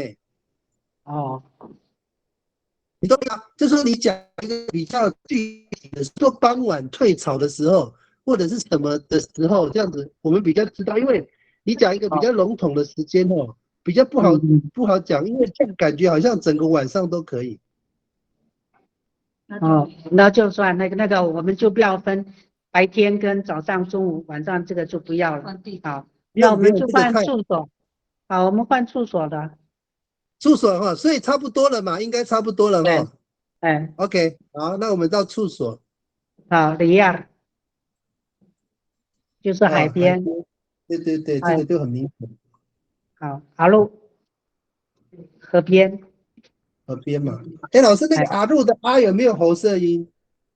你懂吗？就是说你讲一个比较具体的，说傍晚退潮的时候，或者是什么的时候，这样子我们比较知道。因为你讲一个比较笼统的时间哦，比较不好讲，因为这样感觉好像整个晚上都可以。那就算那个，我们就不要分白天跟早上、中午、晚上，这个就不要了。好，那我们就换处所。好，我们换处所的。处所哈，所以差不多了嘛，应该差不多了哈。OK， 好，那我们到处所。好，里亚，就是海边。对，这个就很明显。好，阿路，河边。河边嘛，老师，那个阿路的阿有没有喉塞音？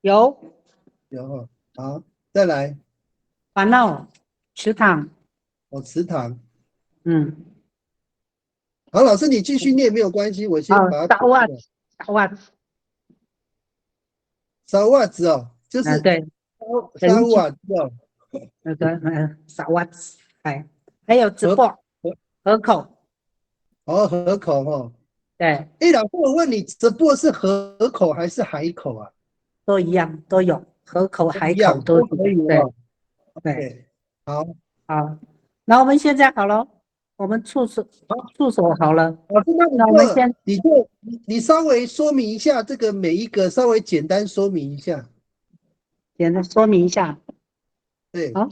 有哈。好，再来。烦恼，池塘。哦，池塘。嗯，好，老师你继续念没有关系，我先好，把它沙瓦子，沙瓦子，沙袜子哦，就是对，沙袜子哦，那个沙瓦子，哎，还有直河播河河口，河口哦。对，哎，老师我问你，直播是河口还是海口啊？都一样，都有河口、海一样口都都可以有，对哦。对，对，好，好，那我们现在好了，我们触手好了，老师，那那我们先你稍微说明一下这个每一个，稍微简单说明一下。简单说明一下，对，好，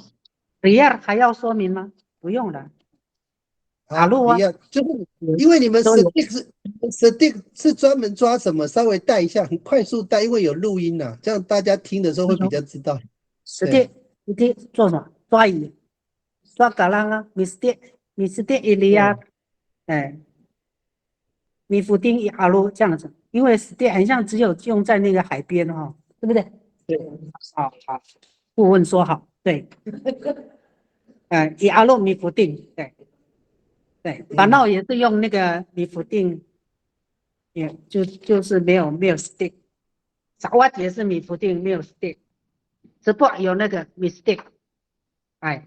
里亚还要说明吗？不用了，打路啊一样，就是因为你们都有 stick 是专门抓什么？稍微带一下，很快速带，因为有录音呐，这样大家听的时候会比较知道。stick 做什么？抓鱼，抓蛤蜊啊，米 stick 伊利亚，哎，米福丁伊阿鲁这样子，因为 stick 很像只有用在那个海边哦，对不对？对，好，顾问说好，对，伊阿鲁米福丁，对，烦恼也是用那个米福丁，也就是没有 stick， 沙瓦也是米福丁没有 stick， 只不过有那个米 stick， 哎，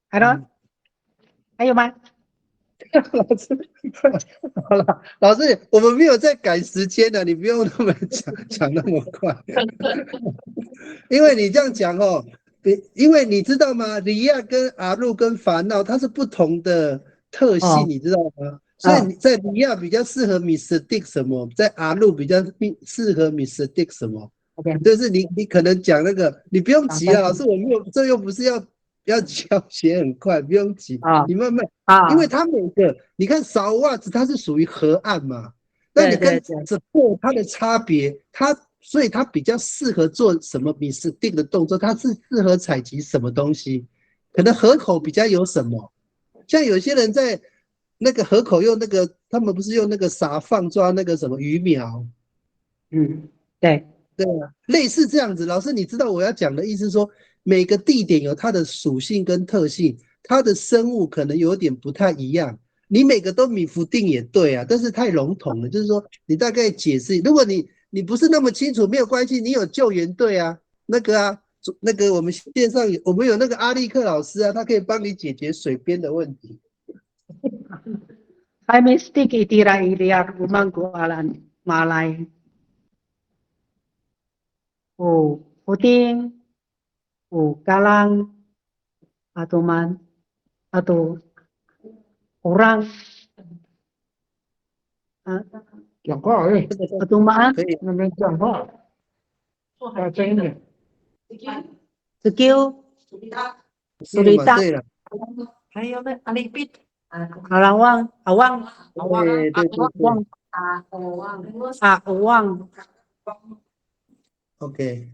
好了，还有吗？好了，老师，我们没有在赶时间的，你不用那么讲那么快，因为你这样讲哦，因为你知道吗？里亚跟阿路跟烦恼它是不同的特性，你知道吗？所以你在里亚比较适合 Mr. Dick 什么，在阿路比较适合 Mr. Dick 什么。就是你可能讲那个，你不用急啊，老师，我没有，这又不是要教学很快，不用急，你慢慢因为它每个，你看勺袜子它是属于河岸嘛，那你跟这破它的差别，所以它比较适合做什么mistake的动作，它是适合采集什么东西，可能河口比较有什么，像有些人在那个河口用那个，他们不是用那个撒放抓那个什么鱼苗，对。对啊，类似这样子。老师，你知道我要讲的意思说，每个地点有它的属性跟特性，它的生物可能有点不太一样。你每个都米福定也对啊，但是太笼统了。就是说，你大概解释，如果你不是那么清楚，没有关系，你有救援队啊，那个我们线上我们有那个阿力克老师啊，他可以帮你解决水边的问题。I mistake itira iliar umang ko alan malay. Puting, kalang, atau man, atau orang, 讲话哎， atau man, 那边讲话，大声一点。 skill, 对嘛？对了，还有呢，alipit, alawang, awang, 对对对对 awang, ，OK。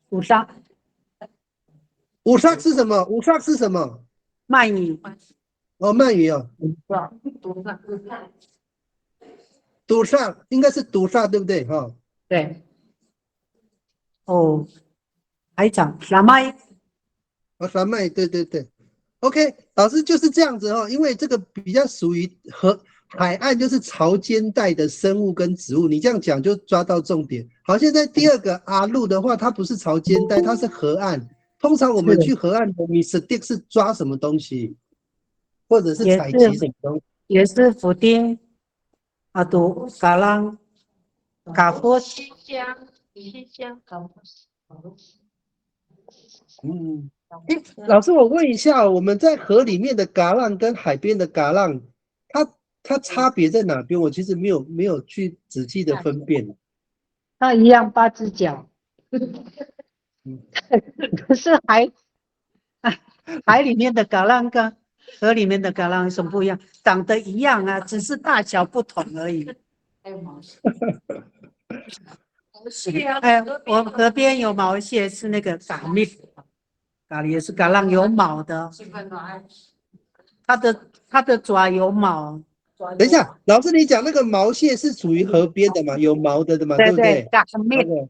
五杀，五杀是什么？五杀是什么？鳗鱼，哦，鳗鱼哦，赌煞应该是赌煞，对不对？哈，对，海掌，小麦，哦，山脉，对对对。OK， 老师就是这样子哦，因为这个比较属于海岸，就是潮间带的生物跟植物，你这样讲就抓到重点。好，现在第二个阿路的话，它不是潮间带，它是河岸。通常我们去河岸的 mistake 是抓什么东西，或者是采集什么东西？也是福丁，atau kalang, kapus, 老师，我问一下，我们在河里面的蛤蜊跟海边的蛤蜊，它差别在哪边？我其实没有去仔细的分辨。它一样8只脚，可是海里面的蛤蜊跟河里面的蛤蜊有什么不一样？长得一样啊，只是大小不同而已。还有毛蟹，我河边有毛蟹，是那个蛤蜊，蛤蜊也是蛤蜊有毛的，它的爪有毛。等一下，老师，你讲那个毛蟹是属于河边的嘛？有毛的嘛？对不对？蛤蜊，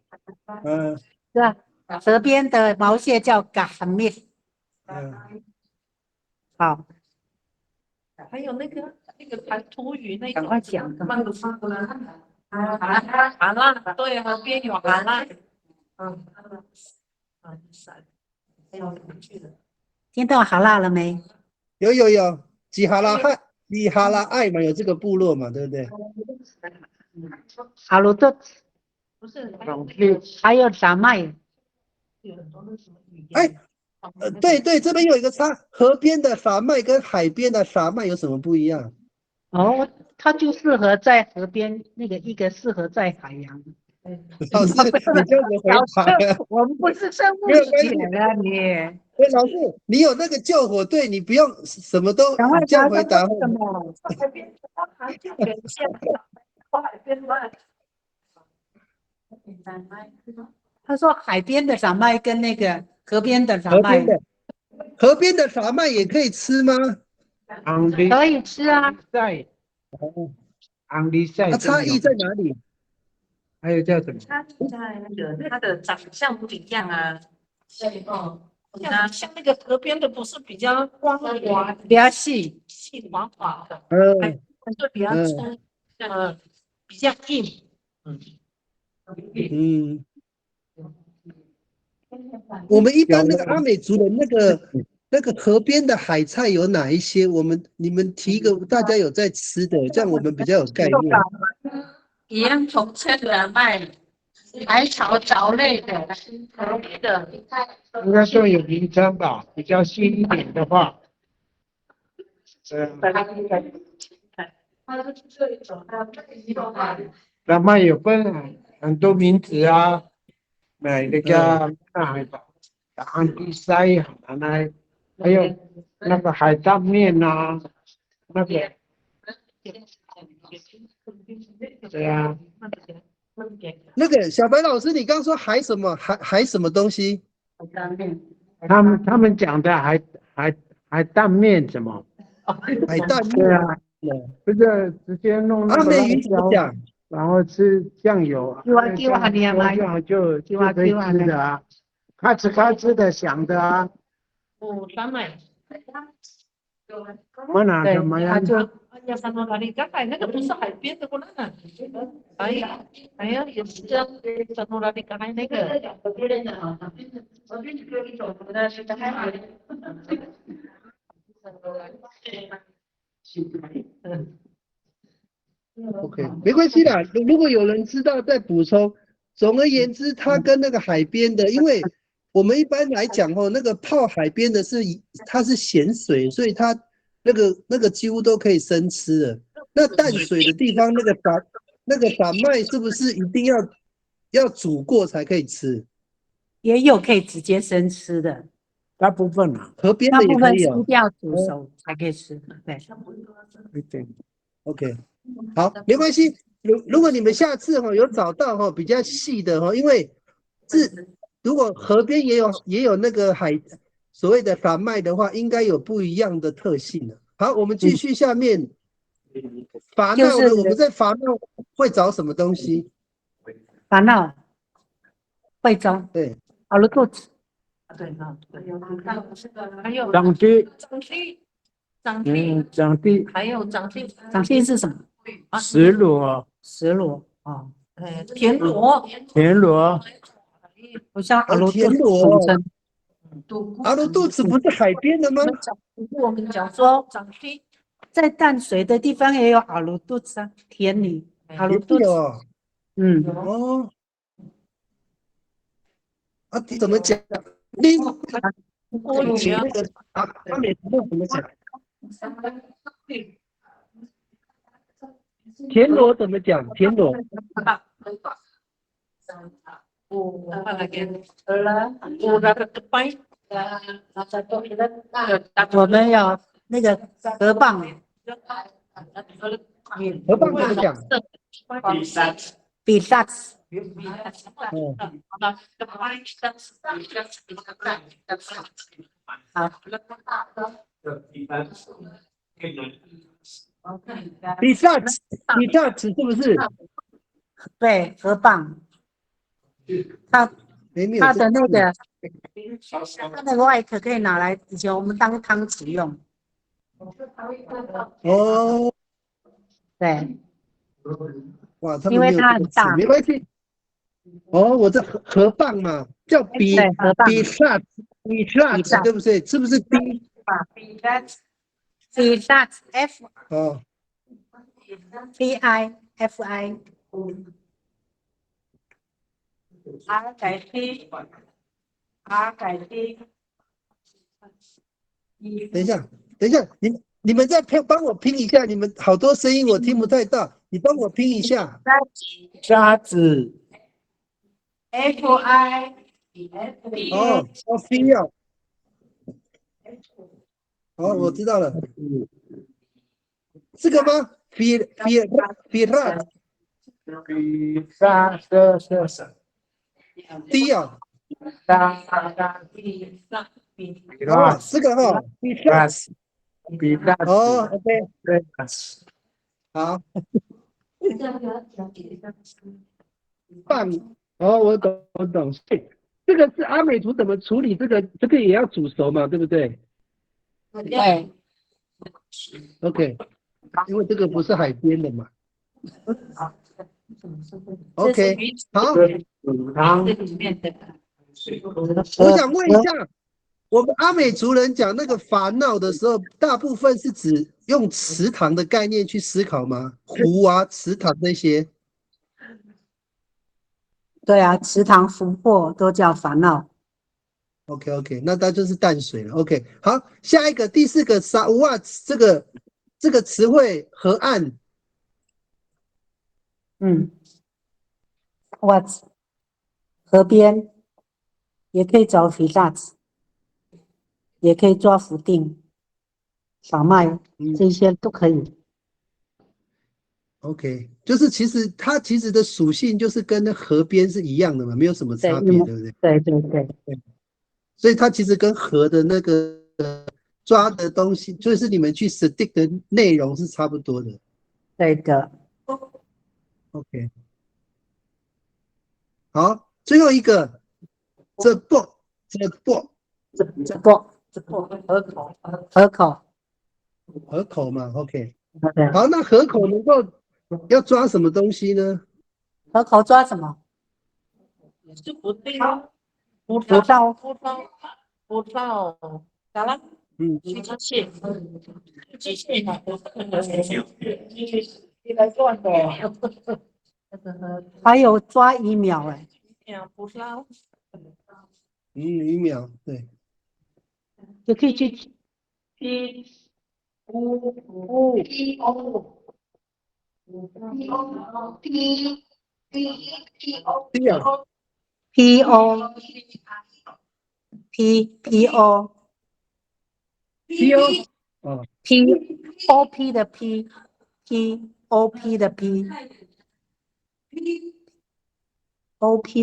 嗯，是吧？河边的毛蟹叫嘎面。好，还有那个弹涂鱼那赶快讲。蛤蜊，对，河边有蛤蜊。听到哈辣了没？有，吉哈拉爱嘛，有这个部落嘛，对不对？阿鲁特不是，还有啥麦？哎，对，这边有一个差，河边的法麦跟海边的法麦有什么不一样？哦，它就适合在河边，那个一个适合在海洋。老师，你这样子回答，我们不是生物没有关系学了你。对，老师，你有那个救火队，你不用什么都赶快这样答回答。什么？他说海边的傻麦跟那个河边的傻麦河边的法麦也可以吃吗？可以吃啊。在昂利赛它差异在哪里？还有叫什么？它在那个它的长相不一样啊。像那个河边的不是比较光滑、比较细，细滑滑的，就比较粗，比较硬。我们一般那个阿美族的那个河边的海菜有哪一些？你们提一个大家有在吃的，这样我们比较有概念。一样从芡的麦、海草藻类的、河边的，应该都有名称吧？比较新一点的话，那么有分很多名字啊，那个安迪塞还有那个海带面啊，那个对啊。那个小白老师，你刚说海什么海什么东西？他们讲的海带面什么？海带面。对啊，不是直接弄那个阿美语怎么讲？然后吃酱油，这样就可以吃的啊，咔哧咔哧的响的啊。山麦。我拿什么呀？要山东哪里？刚才那个不是海边的过来呢？哎呀，也是这样，山东哪里刚才那个。OK， 没关系啦。如果有人知道再补充。总而言之，它跟那个海边的，因为我们一般来讲那个泡海边的它是咸水，所以它那个几乎都可以生吃的。那淡水的地方，那个法麦是不是一定要煮过才可以吃？也有可以直接生吃的，大部分啊，河边的也可以一定要煮熟才可以吃的。对。OK， 好，没关系。如果你们下次有找到比较细的因为如果河边也有那个所谓的法麦的话，应该有不一样的特性的。好，我们继续下面。法闹呢？我们在法闹会找什么东西？法闹会找对好了肚子。对，还有长地，还有长地是什么？石螺，哦，田螺，我像阿鲁田螺，阿鲁肚子不是海边的吗？我们讲说长地，在淡水的地方也有阿鲁肚子啊，田里阿鲁肚子。哦，啊，怎么讲？锅鱼啊，他们怎么讲？田螺怎么讲？田螺。我们有那个河蚌，河蚌怎么讲？比萨斯。好。比萨斯是不是？对，河蚌。它哎，没有它这的那个它的外壳可以拿来，以前我们当汤匙用。哦，对，哇，他因为们没有这个词，它很大。没关系。哦，我这河蚌嘛，叫比对，河蚌。比萨比萨比萨对不对？是不是 B？比萨 F 哦 B I F I R 改 T R 改 T。等一下，等一下，你们再帮我拼一下，你们好多声音我听不太到，你帮我拼一下。沙子 F I 哦，非要。哦，我知道了，这个吗？比萨比沙是低啊，沙哦，这个哈，比萨。比沙哦，OK，对，好，棒。哦，我懂，我懂。这个是阿美族怎么处理这个？这个也要煮熟嘛，对不对对。 ？OK，因为这个不是海边的嘛。这是 OK，好，煮汤这里面的。我想问一下，我们阿美族人讲那个烦恼的时候，大部分是指用池塘的概念去思考吗？湖啊、池塘那些。对啊，池塘湖泊都叫烦恼。OK，那它就是淡水了。OK，好，下一个第四个沙哇，这个词汇河岸。哇，河边也可以找肥大子，也可以抓浮定、小麦，这些都可以。OK，就是它其实的属性就是跟那河边是一样的嘛，没有什么差别，对不对？对。所以它其实跟河的那个抓的东西，就是你们去 stick 的内容是差不多的。对的。OK，好，最后一个，这不河口嘛 ，OK。好，那河口能够要抓什么东西呢？河口抓什么？是不对啊，葡萄。咋了？机器你来赚的。还有抓鱼苗哎。葡萄。鱼苗，对。也可以去。P.O.P 的 P.O.P 的 P.O.P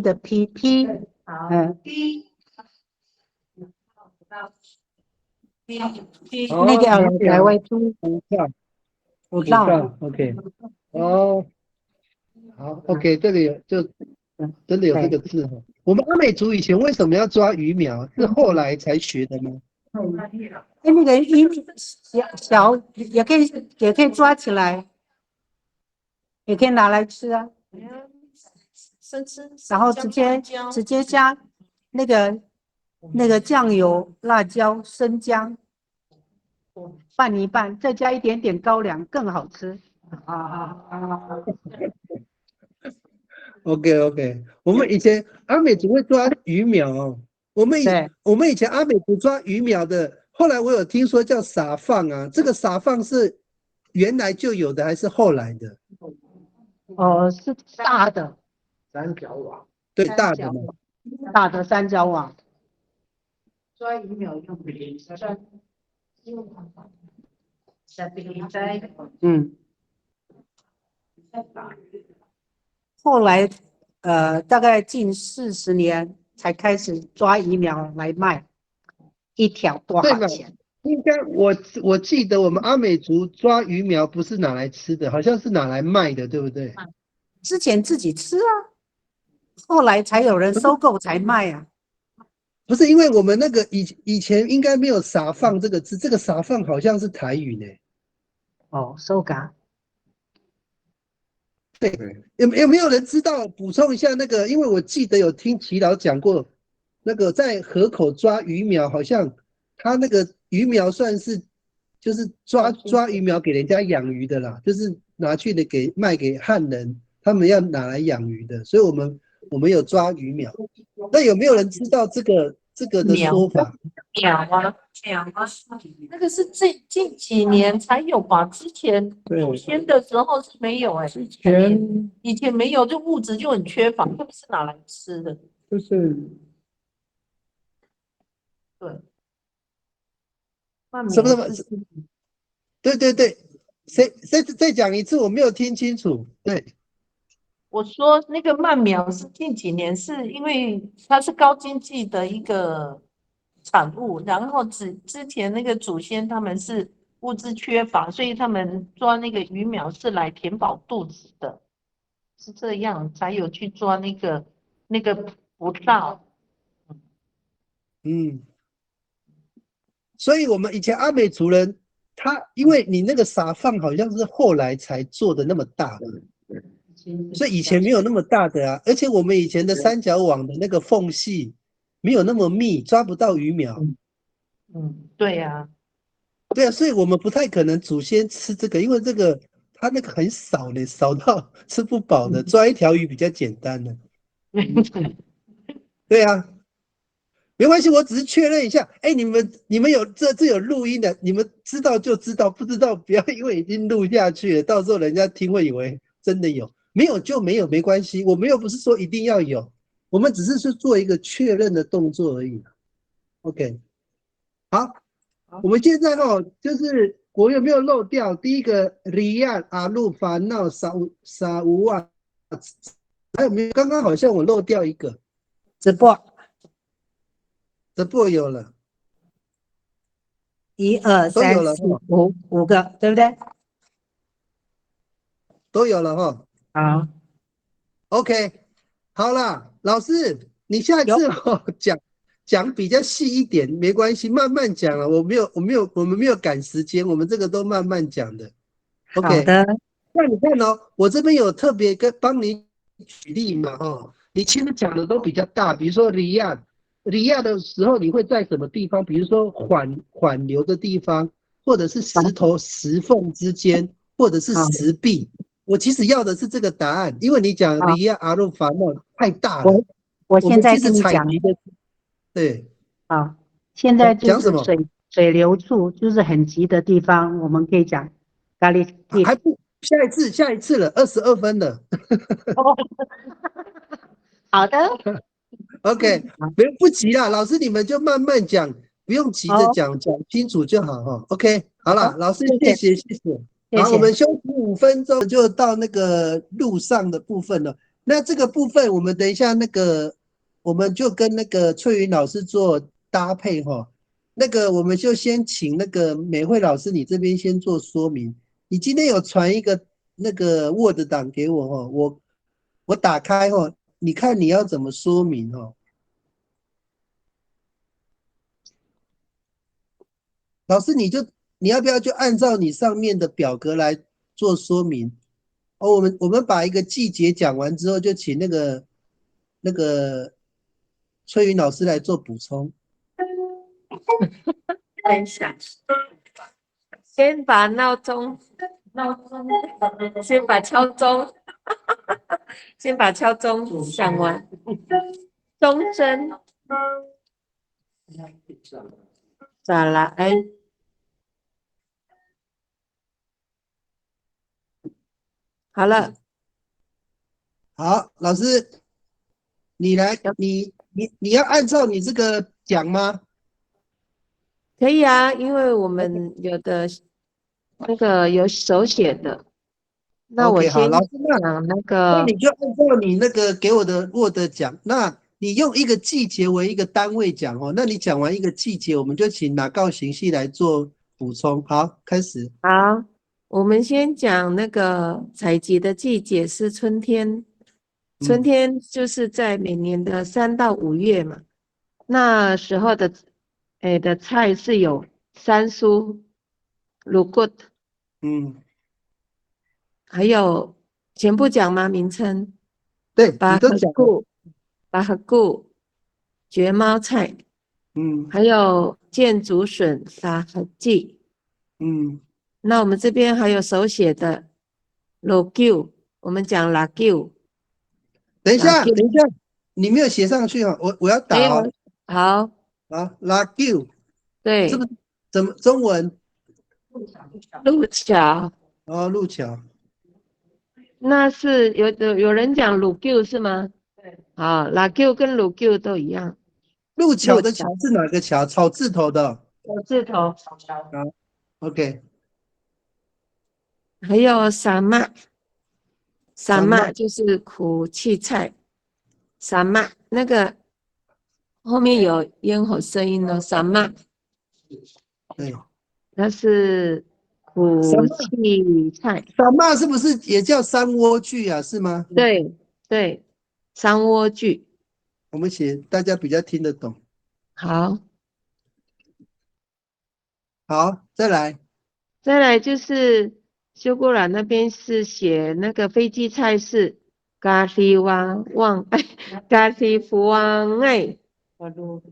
的 P， 那个来外出我知道 ，OK， 哦，好 ，OK， 这里就真的有这个字哈。我们阿美族以前为什么要抓鱼苗？是后来才学的吗？那个鱼小也可以抓起来，也可以拿来吃啊。然后直接加那个酱油、辣椒、生姜拌一拌，再加一点点高粱，更好吃。OK， 我们以前阿美族会抓鱼苗哦。我们以前阿美族抓鱼苗的，后来我有听说叫撒放啊，这个撒放是原来就有的还是后来的？是大的三角网，对，大的嘛，大的三角网。抓鱼苗用后来大概近40年才开始抓鱼苗来卖，一条多少钱？应该我记得我们阿美族抓鱼苗不是拿来吃的，好像是拿来卖的，对不对？之前自己吃啊。后来才有人收购才卖啊。不是因为我们那个以前应该没有撒放这个字，这个撒放好像是台语呢。哦，收嘎。有没有人知道补充一下那个？因为我记得有听齐老讲过，那个在河口抓鱼苗，好像他那个鱼苗算是就是抓鱼苗给人家养鱼的啦，就是拿去卖给汉人，他们要拿来养鱼的，所以我们有抓鱼苗。那有没有人知道这个的说法？鸟啊，那个是近几年才有吧？之前祖先的时候是没有以前没有，就物质就很缺乏，特别是拿来吃的。就是对，什么？对对对，再讲一次，我没有听清楚。对，我说那个鳗苗是近几年，是因为它是高经济的一个产物，然后之前那个祖先他们是物资缺乏，所以他们抓那个鱼苗是来填饱肚子的，是这样才有去抓那个不到。所以我们以前阿美族人，因为你那个撒放好像是后来才做的那么大的，所以以前没有那么大的啊，而且我们以前的三角网的那个缝隙没有那么密，抓不到鱼苗。对呀，对啊，所以我们不太可能祖先吃这个，因为这个它那个很少的，少到吃不饱的，抓一条鱼比较简单的。对啊。没关系，我只是确认一下。哎，你们有这有录音的，你们知道就知道，不知道不要因为已经录下去了，到时候人家听会以为真的有，没有就没有，没关系。我们又不是说一定要有，我们只是做一个确认的动作而已。OK， 好，我们现在就是我有没有漏掉？第一个利亚阿路烦恼沙乌啊，还有没有？刚刚好像我漏掉一个直播。直播有了1、2、3、都有了4、5个，对不对？都有了哈。好 OK， 好啦，老师，你下一次讲比较细一点，没关系，慢慢讲了。我们没有赶时间，我们这个都慢慢讲的。OK， 好的。那你看哦，我这边有特别帮你举例嘛，你其实讲的都比较大，比如说利亚的时候，你会在什么地方？比如说缓流的地方，或者是石缝之间，或者是石壁。我其实要的是这个答案，因为你讲利亚阿鲁法诺太大了。我现在跟你讲，对，好，现在就讲什么？水流处就是很急的地方，我们可以讲咖喱地。还不下一次了，22分了。好的。OK， 不急啦，老师你们就慢慢讲，不用急着讲清楚就好哈。OK， 好了，老师谢谢。好，我们休息5分钟就到那个路上的部分了。那这个部分我们等一下我们就跟那个翠云老师做搭配哈。那个我们就先请那个美惠老师，你这边先做说明。你今天有传一个那个 Word 档给我哈，我打开哈。你看你要怎么说明哦？老师，你要不要就按照你上面的表格来做说明？我们把一个季节讲完之后，就请那个翠云老师来做补充。等一下，先把先把敲钟。先把敲钟响完，钟声再来。好了，好，老师，你来，你要按照你这个讲吗？可以啊，因为我们有的那个有手写的。那我先老师，那你就按照你那个给我的 Word 讲。那你用一个季节为一个单位讲那你讲完一个季节，我们就请哪告形系来做补充。好，开始。好，我们先讲那个采集的季节是春天。春天就是在每年的3到5月嘛，那时候的菜是有山苏、鲁骨，还有全部讲吗？名称？对，巴合你都讲了。固、巴合固、蕨猫菜，还有箭竹笋、沙合荠。那我们这边还有手写的老舅，我们讲辣舅。等一下，等一下，你没有写上去哦，我要打哦。好，拉 Q， 对，是不是怎么中文？路桥。哦，路桥。那是有人讲鲁 Q 是吗？对。好，辣 Q 跟鲁 Q 都一样。路桥的桥是哪个桥？草字头的。草字头。好 ，OK。还有沙麦，沙沙麦麦就是苦荠菜，沙麦那个后面有咽喉声音的沙麦，对，那是苦荠菜。沙麦是不是也叫山莴苣啊？是吗？对对，山莴苣。我们写大家比较听得懂。好，好，再来。再来就是修姑峦那边是写那个飞机菜是咖喱咖喱福王爱，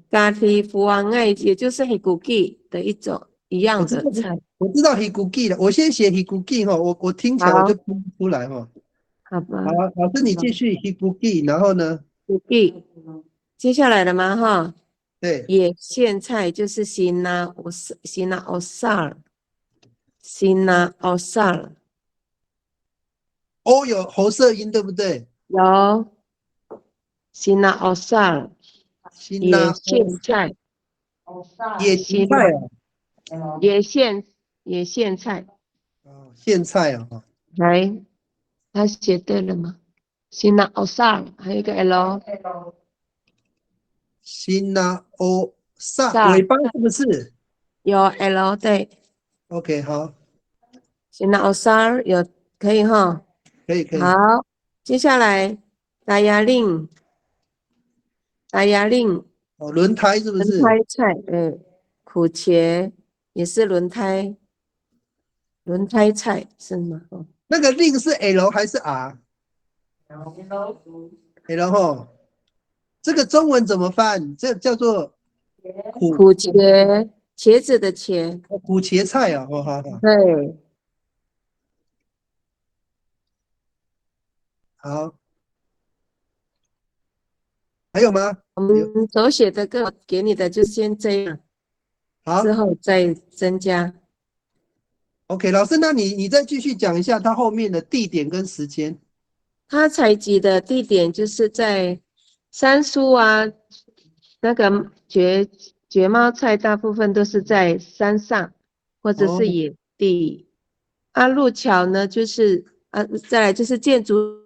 咖喱福王爱，也就是黑古鸡的一种一样的菜。我知道 higugi 了，我先写 higugi 哈，我听起来我就拼不出来哈。好吧。好，老师你继续 higugi，然后呢？ higugi，接下来了吗？哈。对。野苋菜就是Sina Osar，哦，有喉舌音对不对？有 Sina Osar， 野苋菜，野芹菜啊。野苋菜。苋菜啊。来，他写对了吗？Sina Osar， 还有一个 L。Sina Osar， 尾巴是不是？有 L， 对。OK， 好。Sina Osar 有可以哈。可以。好，接下来打牙令。哦，轮胎是不是？轮胎菜，苦茄也是轮胎菜是吗？那个令是 L 还是 R？L 吼，这个中文怎么翻？这叫做苦茄，茄子的茄。苦茄菜啊，好。对。好，还有吗？我们手写的给你的就先这样，之后再增加。OK， 老师，那你再继续讲一下它后面的地点跟时间。它采集的地点就是在山苏啊，那个蕨猫菜大部分都是在山上或者是野地。路桥呢，就是再来就是建筑。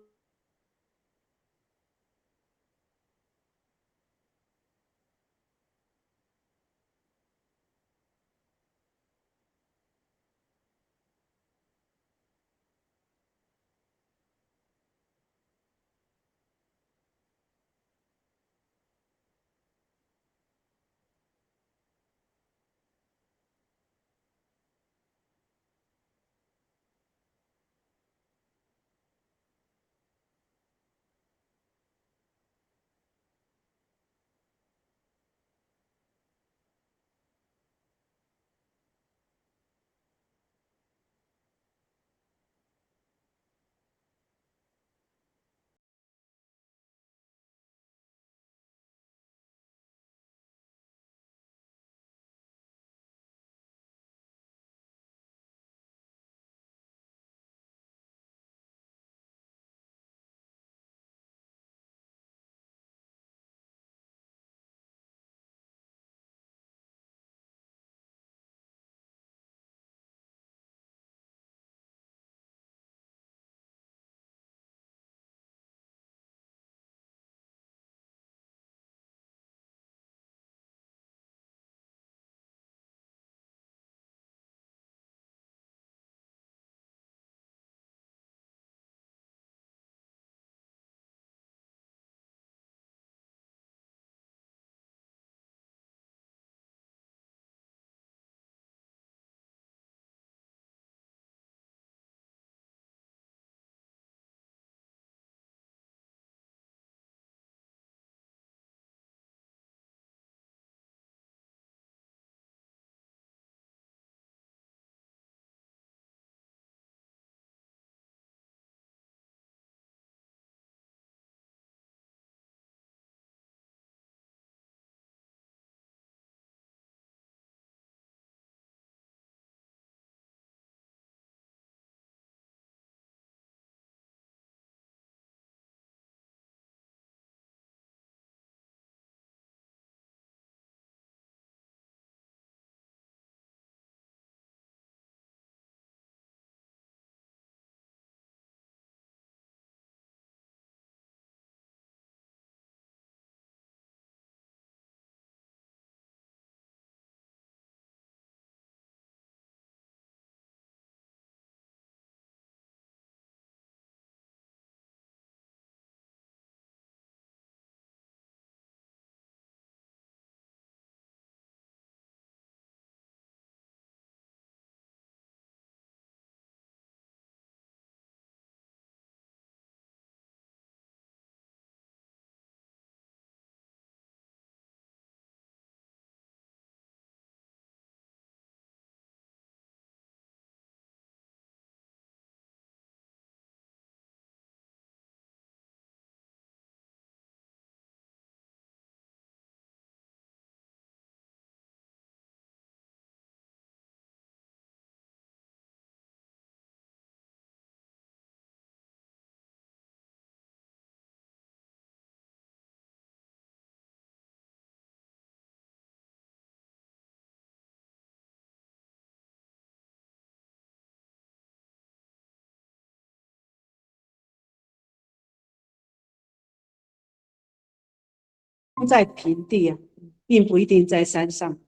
在平地啊，并不一定在山上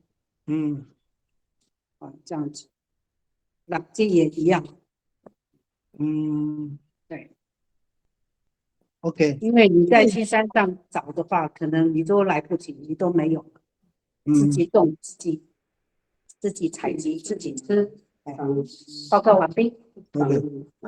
嗯啊，这样子。垃圾也一样，嗯对， ，OK，因为你再去山上找的话，可能你都来不及，你都没有，自己种，自己采集，自己吃。报告完毕。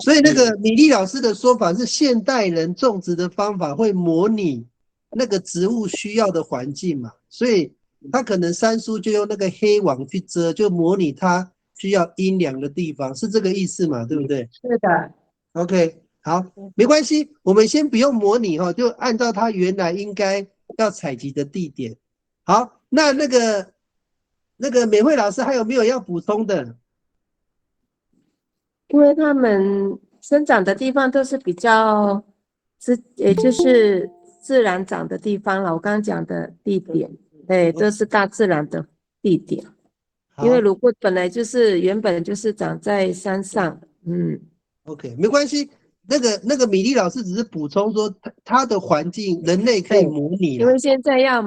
所以那个米粒老师的说法是，现代人种植的方法会模拟那个植物需要的环境嘛，所以他可能山苏就用那个黑网去遮，就模拟它需要阴凉的地方，是这个意思嘛？对不对？是的。 OK， 好，没关系，我们先不用模拟哈，就按照它原来应该要采集的地点。好，那个美惠老师还有没有要补充的？因为它们生长的地方都是比较也就是自然长的地方了。我刚刚讲的地点，对，都是大自然的地点。因为鲁布本来就是原本就是长在山上，OK， 没关系。那个米粒老师只是补充说，它的环境人类可以模拟，因为现在要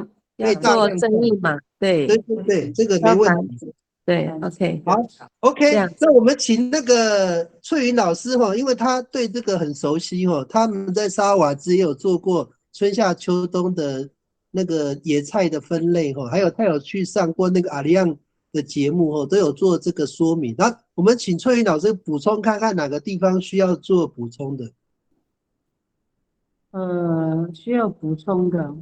做正义嘛，对对对对，这个没问题。对 ，OK， 好 ，OK， 那我们请那个翠云老师哈，因为他对这个很熟悉哈，他们在沙瓦兹也有做过春夏秋冬的那个野菜的分类哈，还有他有去上过那个阿里样的节目哈，都有做这个说明。那我们请翠云老师补充看看哪个地方需要做补充的。需要补充的。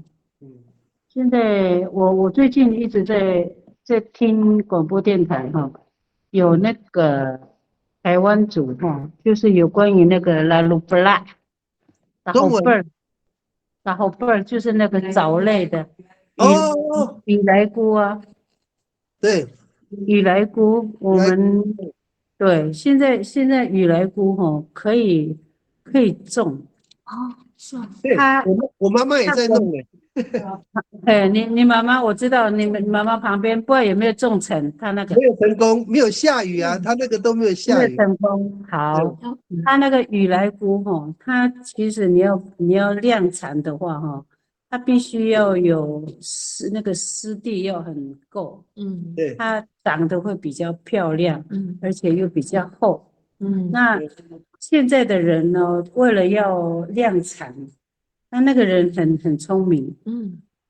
现在我最近一直在听广播电台哈，有那个台湾组哈，就是有关于那个拉鲁布拉，然后贝儿就是那个藻类的雨来菇啊，对，雨来菇我们对现在雨来菇哈可以种是啊，对，我妈妈也在弄你妈妈我知道你们妈妈旁边不知道有没有种成，她那个没有成功，没有下雨啊，她那个都没有下雨。没有成功，好，它那个雨来菇哈，它其实你要量产的话哈，它必须要有那个湿地要很够，对，它长得会比较漂亮，而且又比较厚，那现在的人呢，为了要量产，那个人很聪明，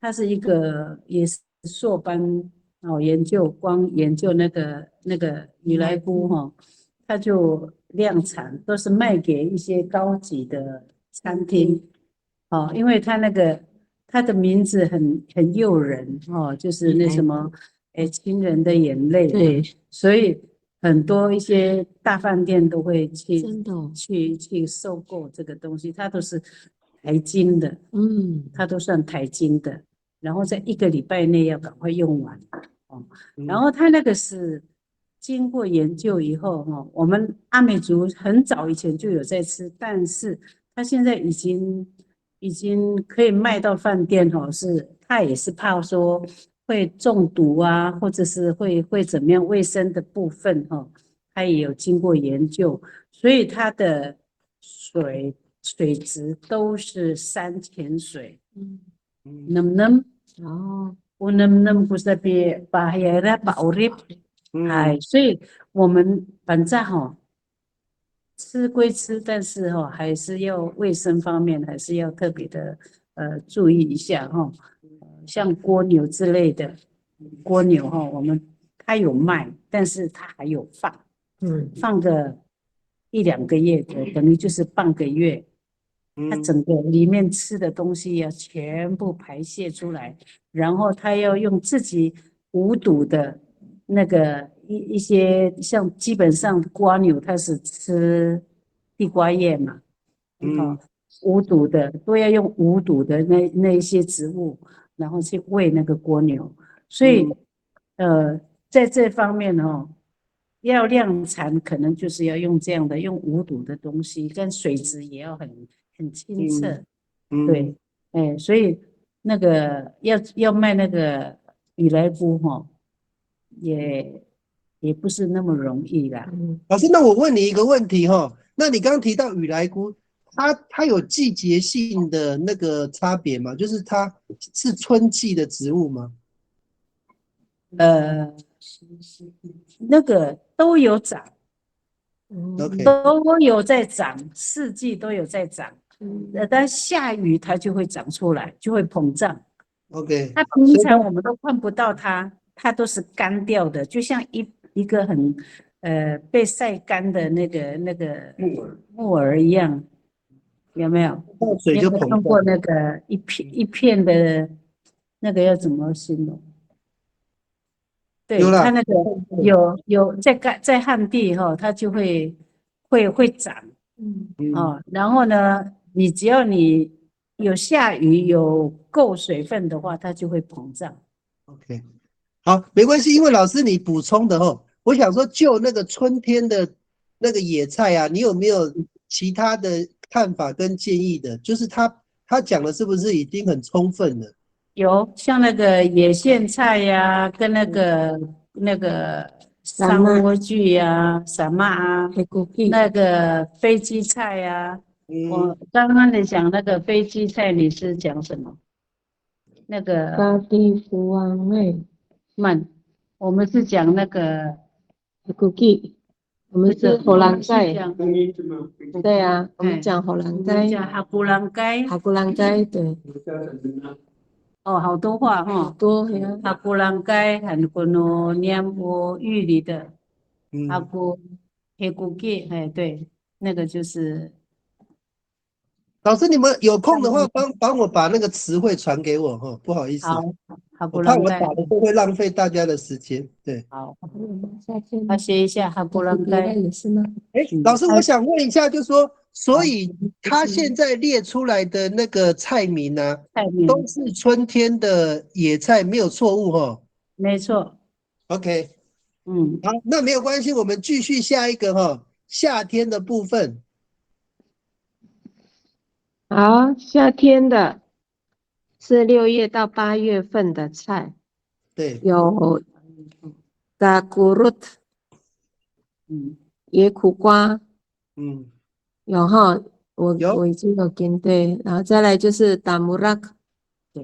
他是一个也是硕班研究那个雨来菇哈，他就量产，都是卖给一些高级的餐厅，因为他的名字很诱人就是那什么亲人的眼泪，对，所以很多一些大饭店都会去收购这个东西，它都是台金的，它都算台金的，然后在1个礼拜内要赶快用完然后它那个是经过研究以后我们阿美族很早以前就有在吃，但是它现在已经可以卖到饭店它也是怕说会中毒啊，或者是会怎么样卫生的部分它也有经过研究，所以它的水质都是山泉水，能不是别bahaya urip，所以我们反正吃归吃，但是还是要卫生方面还是要特别的注意一下像蜗牛之类的蜗牛我们它有卖，但是它还有放个1-2个月的，等于就是半个月，它整个里面吃的东西要全部排泄出来，然后它要用自己无毒的那个一些像基本上蜗牛它是吃地瓜叶嘛，无毒的都要用无毒的那一些植物，然后去喂那个蜗牛，所以在这方面要量产，可能就是要用这样的用无毒的东西，跟水质也要很清澈，对，所以那个要卖那个雨来菇也不是那么容易啦。老师，那我问你一个问题那你刚刚提到雨来菇，它有季节性的那个差别吗？就是它是春季的植物吗那个都有长， ？OK，都有在长，四季都有在长。但下雨它就会长出来，就会膨胀。 OK，它平常我们都看不到它，它都是干掉的，就像一个很被晒干的那个木耳一样，有没有？泡水就膨你有没有看过胀。那个一片的，那个要怎么形容？对，有啦它那个有在旱地哈，它就会长哦。然后呢，只要你有下雨有够水分的话，它就会膨胀。 OK， 好，没关系，因为老师你补充的我想说就那个春天的那个野菜啊，你有没有其他的看法跟建议的？就是他讲的是不是已经很充分了？有像那个野苋菜呀、跟那个山莴苣呀、萨玛啊，那个飞机菜呀、我刚刚你讲那个飞机菜，你是讲什么？那个高地福王妹慢，我们是讲那个，cookie，我们是荷兰盖，讲对啊，我们讲荷兰盖，叫哈古兰盖。哈古兰盖，对，哦，好多话哈，多呀，哈古兰盖和个诺念过玉里的哈古黑古给，哎，对，那个就是老师，你们有空的话，帮我把那个词汇传给我不好意思，好哈我怕古兰盖。我打的时候会浪费大家的时间。对，好，夏天要写一下哈古兰盖。也是吗？老师，我想问一下，就是说，所以他现在列出来的那个菜名呢，菜名都是春天的野菜，没有错误没错。 OK， 嗯，好，那没有关系，我们继续下一个夏天的部分。好，夏天的是6月到8月份的菜，对，有嘎古鲁特，野苦瓜，有哈，我已经有跟对，然后再来就是达姆拉克，对，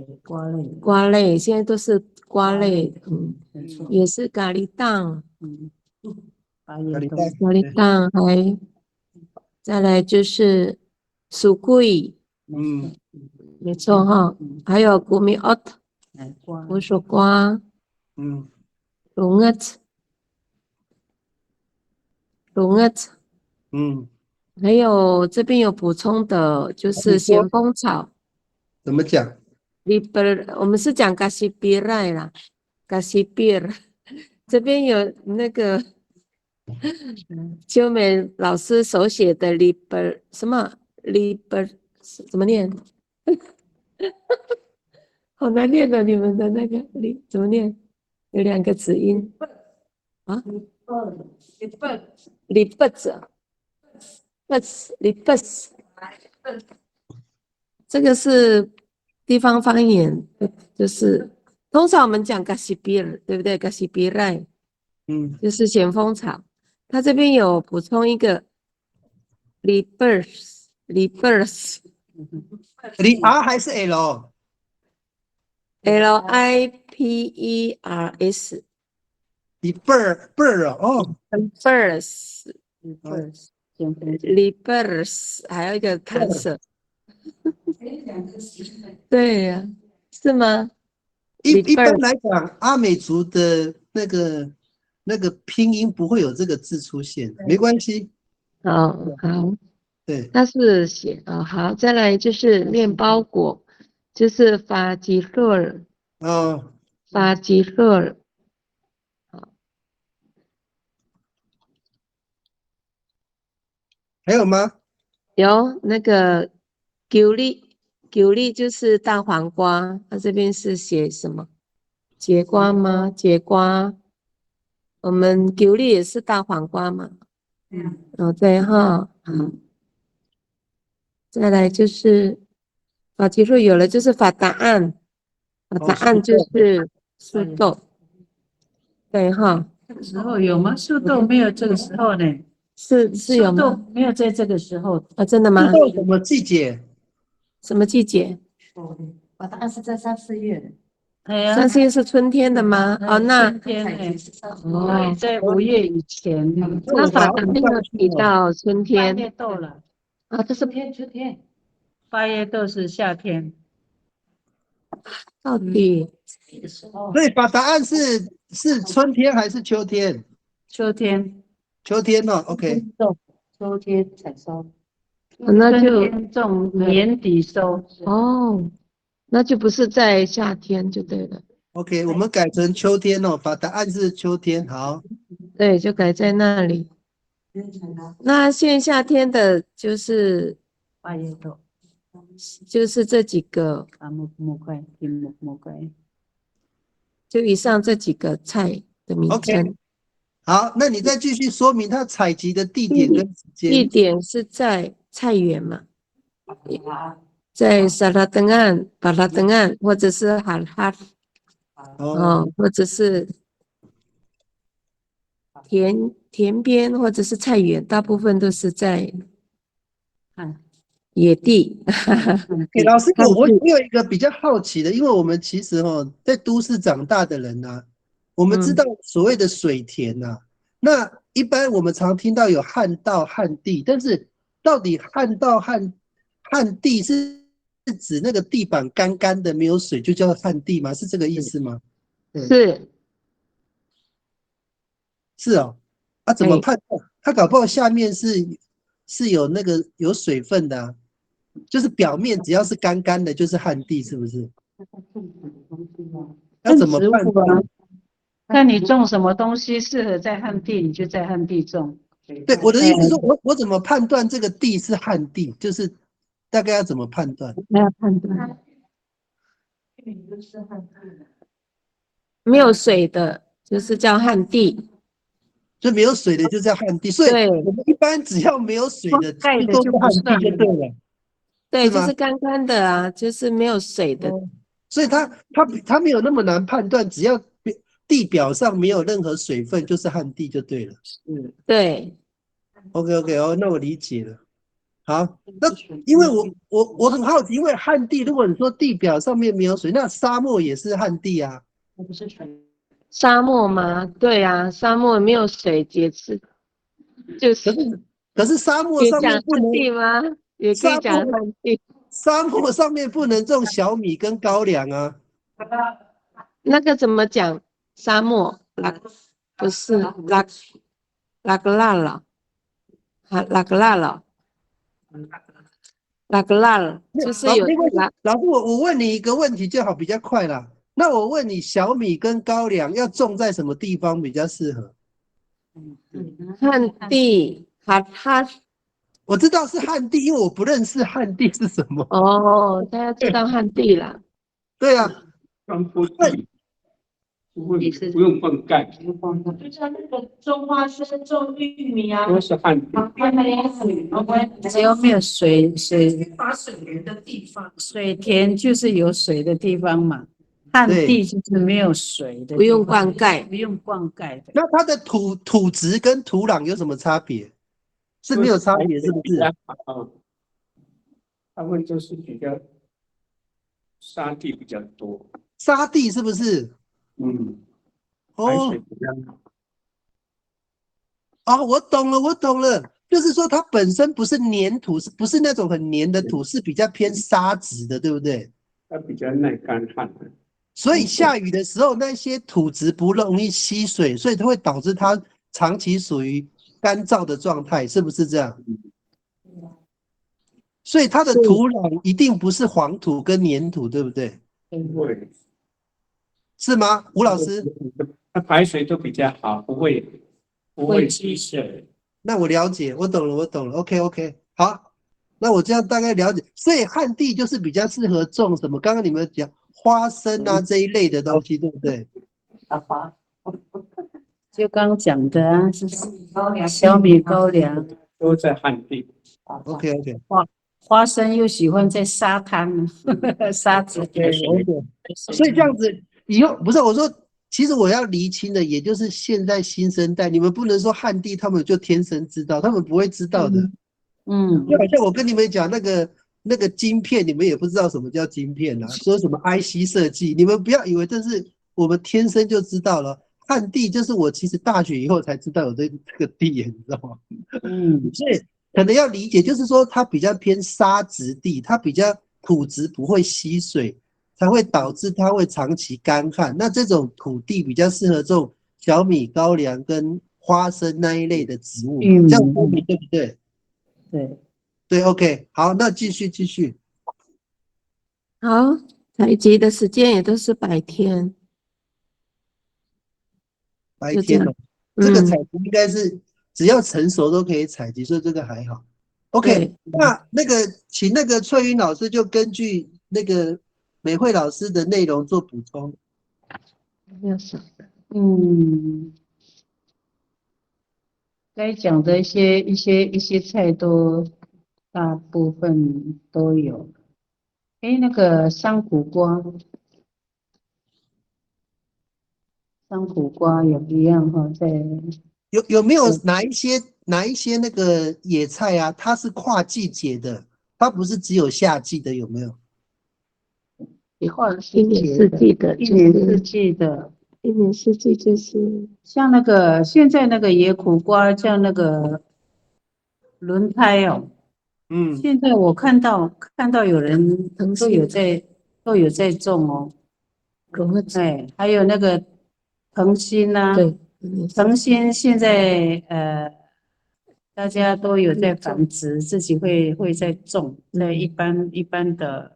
瓜类，现在都是瓜类，没错。也是咖喱蛋，咖喱蛋咖喱蛋，再来就是薯桂，没错哈，还有古米奥特，红薯瓜，龙叶子，还有这边有补充的，就是咸丰草。怎么讲？我们是讲嘎西比赖啦，嘎西比尔，这边有那个秋美老师手写的什么怎么念？好难念的，你们的那个怎么念？有2个子音啊？里贝子，这个是地方方言，就是通常我们讲嘎西比尔，对不对？嘎西比赖，就是咸丰草。它这边有补充一个里贝尔R 还是 ？LIPERS。里贝尔Libers，还有一个弹舌，对呀，是吗？一般来讲，阿美族的那个拼音不会有这个字出现，没关系。好，对，它是写好，再来就是面包果，就是法吉赫尔，还有吗？有那个九粒就是大黄瓜，它这边是写什么？节瓜吗？节瓜，我们九粒也是大黄瓜嘛。对哈，再来就是法吉路有了，就是法答案，就是树豆，对哈。这个时候有吗？树豆没有这个时候呢。是有吗？树豆没有在这个时候，啊，真的吗？到什么季节？什么季节？我答案是在3、4月。哎呀， 3、4月是春天的吗？哦，那春天哎，哦对，在5月以前，那法达没有提到春8天月豆了，啊，这是秋天。 8月豆是夏天，到底所以把答案是春天还是秋天？秋天，秋天哦，OK。秋天采收。春那就天种，年底收。哦，那就不是在夏天就对了。 OK，我们改成秋天哦，把答案是秋天。好，对，就改在那里。那现夏天的就是8月豆就是这几个，啊，木块，金木块。就以上这几个菜的名 OK 称。好，那你再继续说明它采集的地点跟时地间。点是在菜园嘛，在沙拉登岸、巴拉登岸，或者是哈哈哦，或者是田边，或者是菜园，大部分都是在野地。给老师，我有一个比较好奇的，因为我们其实在都市长大的人呢，我们知道所谓的水田呐，那一般我们常听到有旱道、旱地，但是到底旱道、旱地是指那个地板干干的没有水就叫旱地吗？是这个意思吗？是哦，啊，怎么判断？它搞不好下面是有那个有水分的啊，就是表面只要是干干的，就是旱地，是不是？要怎么判断？看你种什么东西适合在旱地，你就在旱地种。对，我的意思是说，我怎么判断这个地是旱地？就是大概要怎么判断？没有判断，没有水的就是叫旱地，就没有水的就叫旱地，所以对我们一般只要没有水的，盖的都是旱就不算地就对了。对，是吗就是干干的啊，就是没有水的。所以它没有那么难判断，只要地表上没有任何水分，就是旱地就对了。对， OK， 哦，那我理解了。好，那因为我很好奇，因为旱地，如果你说地表上面没有水，那沙漠也是旱地啊。沙漠吗？对啊，沙漠没有水也是，就是可是沙漠也上面讲旱不能地吗？也可以讲旱地。沙漠上面不能种小米跟高粱啊。那个怎么讲？沙漠不是拉格拉了，拉格拉了，拉格拉了，就是有没关系，老师，我问你一个问题就好，比较快啦。那我问你，小米跟高粱要种在什么地方比较适合？旱地，我知道是旱地，因为我不认识旱地是什么。哦，大家知道旱地了。对啊，干坡地，不用灌溉，就像那个种花生、种玉米啊，都是旱地。旁边没有水，只要没有水发水源的地方。水田就是有水的地方嘛，旱地就是没有水的地方，不用灌溉不用灌溉的。那它的土质跟土壤有什么差别？是没有差别，是不是？他们就是比较沙地比较多，沙地是不是？排水比较好。哦，我懂了，就是说它本身不是黏土，不是那种很黏的土，是比较偏沙质的，对不对？它比较耐干旱的。所以下雨的时候，那些土质不容易吸水，所以它会导致它长期属于干燥的状态，是不是这样？所以它的土壤一定不是黄土跟黏土，对不对？对，是吗，吴老师？它排水都比较好，不会积水。那我了解，我懂了。OK， 好，那我这样大概了解。所以旱地就是比较适合种什么？刚刚你们讲花生啊这一类的东西，对不对？就刚讲的啊，是小米、高粱都在旱地。OK， 花生又喜欢在沙滩沙子。所以这样子以后不是我说，其实我要厘清的，也就是现在新生代，你们不能说汉地他们就天生知道，他们不会知道的。就好像我跟你们讲那个晶片，你们也不知道什么叫晶片啊，说什么 IC 设计，你们不要以为这是我们天生就知道了。汉地就是我其实大学以后才知道有这个地，你知道吗？所以可能要理解，就是说它比较偏沙质地，它比较土质不会吸水，才会导致它会长期干旱。那这种土地比较适合种小米、高粱跟花生那一类的植物，这样说明对不对？对 ，OK， 好，那继续。好，采集的时间也都是白天。白天哦，这个采集应该是只要成熟都可以采集，所以这个还好。OK， 那个请那个翠云老师就根据那个美惠老师的内容做补充。该讲的一些菜都大部分都有。那个山苦瓜也一样哈，在有没有哪一些那个野菜啊？它是跨季节的，它不是只有夏季的，有没有？一年四季的，一年四季就是像那个现在那个野苦瓜，像那个轮胎哦，现在我看到有人都有在种哦，还有那个藤心啊，藤心现在大家都有在繁殖，自己会在种，在一般的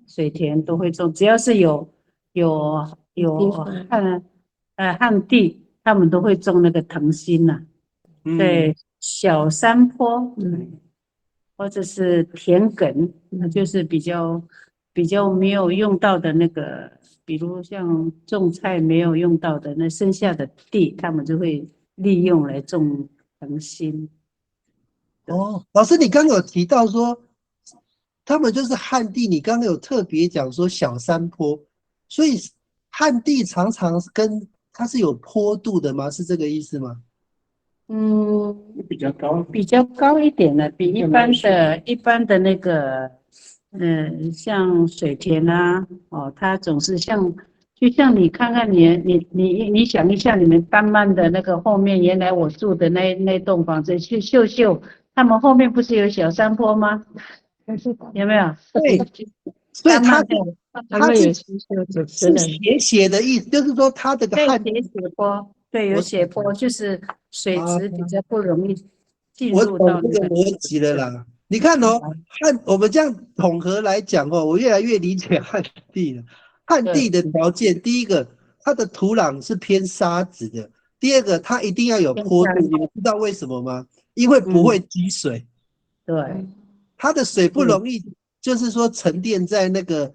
水田都会种，只要是有旱地，他们都会种那个藤心呐。对，小山坡，或者是田埂，那就是比较没有用到的那个，比如像种菜没有用到的那剩下的地，他们就会利用来种藤心。哦，老师，你刚刚有提到说，他们就是旱地，你刚刚有特别讲说小山坡，所以旱地常常跟它是有坡度的吗？是这个意思吗？比较高一点的，比一般的那个，像水田啊，它总是就像你看看你想一下，你们丹曼的那个后面，原来我住的那栋房子，去秀秀，他们后面不是有小山坡吗？有没有？对，所以它是斜的意思，就是说它这个旱地斜坡，对，有斜坡，就是水质比较不容易进入我到懂这个逻辑了啦。你看哦，我们这样统合来讲哦，我越来越理解旱地了。旱地的条件，第一个，它的土壤是偏沙质的；第二个，它一定要有坡度。你们知道为什么吗？因为不会积水。对，它的水不容易，就是说沉淀在那个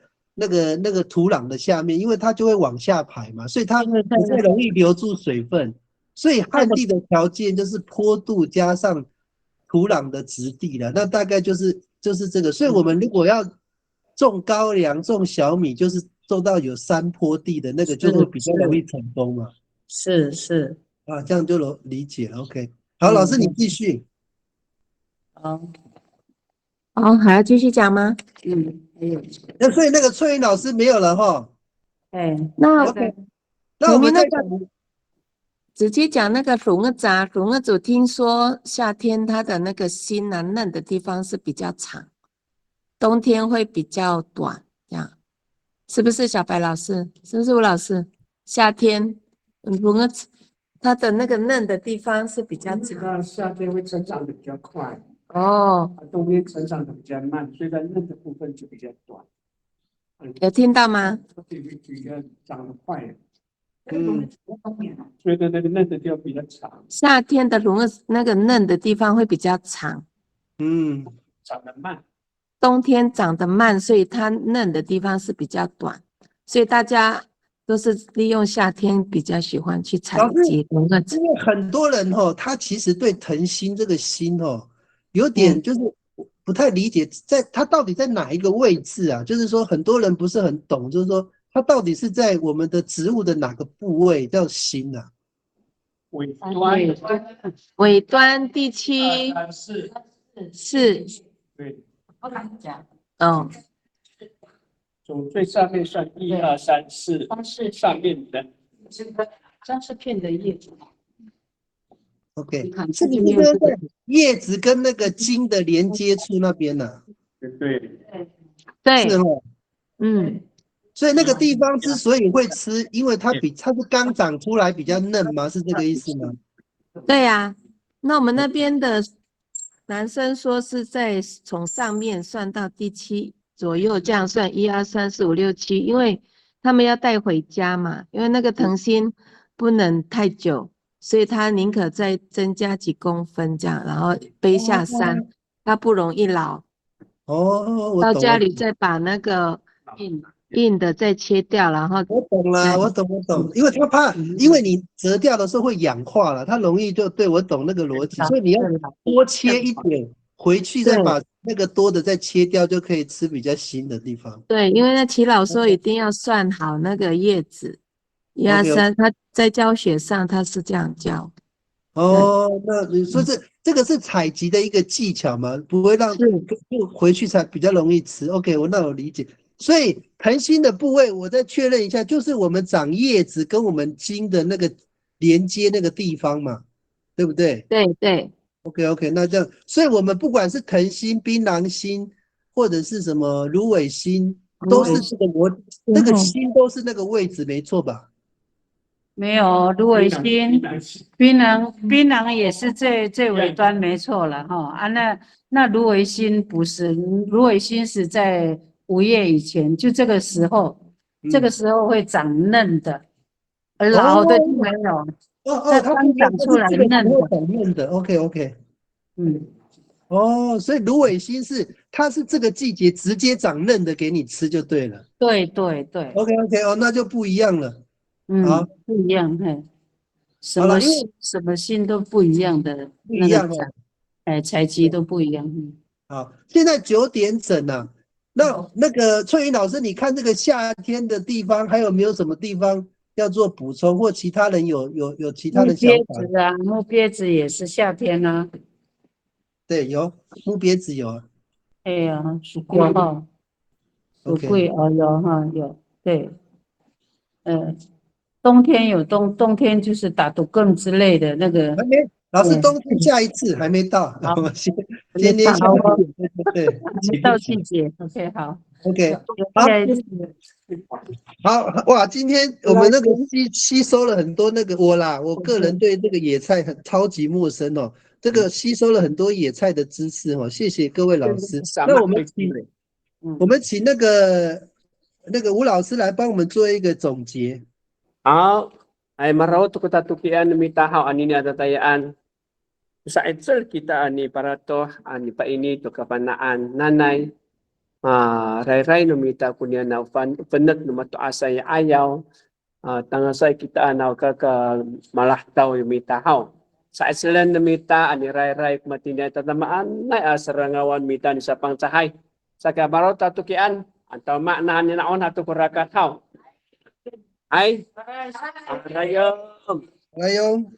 土壤的下面，因为它就会往下排嘛，所以它不太容易留住水分。所以旱地的条件就是坡度加上土壤的质地了，那大概就是这个。所以我们如果要种高粱、种小米，就是种到有山坡地的那个，就会比较容易成功嘛。是啊，这样就理解了。OK， 好，老师你继续。还要继续讲吗？没有。那所以那个翠云老师没有了哈。那 OK， 那我们再讲。直接讲那个龙儿组，听说夏天它的那个心啊嫩的地方是比较长，冬天会比较短，这样是不是小白老师？是不是吴老师？夏天龙儿它的那个嫩的地方是比较长，夏天会成长的比较快，冬天成长的比较慢，所以在嫩的部分就比较短。有听到吗？比较长得快。所以那个嫩的地方比较长。夏天的龙儿那个嫩的地方会比较长，长得慢。冬天长得慢，所以它嫩的地方是比较短，所以大家都是利用夏天比较喜欢去采集龙儿子。因为很多人他其实对藤心这个心有点就是不太理解，它到底在哪一个位置啊？就是说很多人不是很懂，就是说它到底是在我们的植物的哪个部位叫心啊？尾端尾端第七是，对，我跟你讲，哦，从最上面算1、2、3、4，它是上面的这是片的叶子。 OK，你看是不是这边就是在叶子跟那个茎的连接处那边呢？对，对，是哦，嗯，所以那个地方之所以会吃，因为它是刚长出来比较嫩吗？是这个意思吗？对呀。那我们那边的男生说是在从上面算到第七左右，这样算1、2、3、4、5、6、7，因为他们要带回家嘛，因为那个藤心不能太久，所以他宁可再增加几公分这样，然后背下山，它不容易老。哦，我到懂，家里再把那个硬的再切掉，然后我懂了，我懂，因为他怕，因为你折掉的时候会氧化了，它容易就对我懂那个逻辑，所以你要多切一点，回去再把那个多的再切掉，就可以吃比较新的地方。对，因为那齐老说一定要算好那个叶子，1、2、3，他在教学上他是这样教。哦，那你说这个是采集的一个技巧吗？不会让就回去才比较容易吃。OK，那我理解。所以藤心的部位，我再确认一下，就是我们长叶子跟我们茎的那个连接那个地方嘛，对不对？对对。OK，那这样，所以我们不管是藤心、槟榔心，或者是什么芦苇心，都是这个那个心都是那个位置，没错吧？没有芦苇心，槟榔也是最尾端，没错了哈啊。那芦苇心不是，芦苇心是在5月以前，就这个时候，这个时候会长嫩的，而老的就没有。它刚长出来嫩的，长嫩的。OK，嗯，所以芦苇心它是这个季节直接长嫩的给你吃就对了。对。OK，那就不一样了。好，不一样嘿，好了，因为什么心都不一样的，不一样采集都不一样。好，现在9点整了。那个翠云老师，你看这个夏天的地方还有没有什么地方要做补充，或其他人有其他的想法？木鳖子也是夏天啊。对，有木鳖子有啊。哎呀，属龟哈，属龟哦，有哈有，对，冬天有冬天就是打毒更之类的那个。还没，老师冬天下一次还没到，先念下对，没到季节。OK， 好。OK，好哇！今天我们那个吸收了很多那个我个人对这个野菜超级陌生哦，这个吸收了很多野菜的知识哦，谢谢各位老师。那我们请那个吴老师来帮我们做一个总结。好，ay maraw to katatukian mitahaw ani ni atatayaan. Sa itzel kita ani para to ani pa ini to kapanaan nanay. Ray-ray numita kunya na upanak numato asay ayaw. Tangasay kita anaw kaka malahtaw mitahaw. Sa itzelan numita ani ray-ray kumatinay tatamaan na asarangawan mita ni sa pangsahay. Sa kabaraw tatukian antaw maknahan ni naon ato kurakataw. Ay, rayong.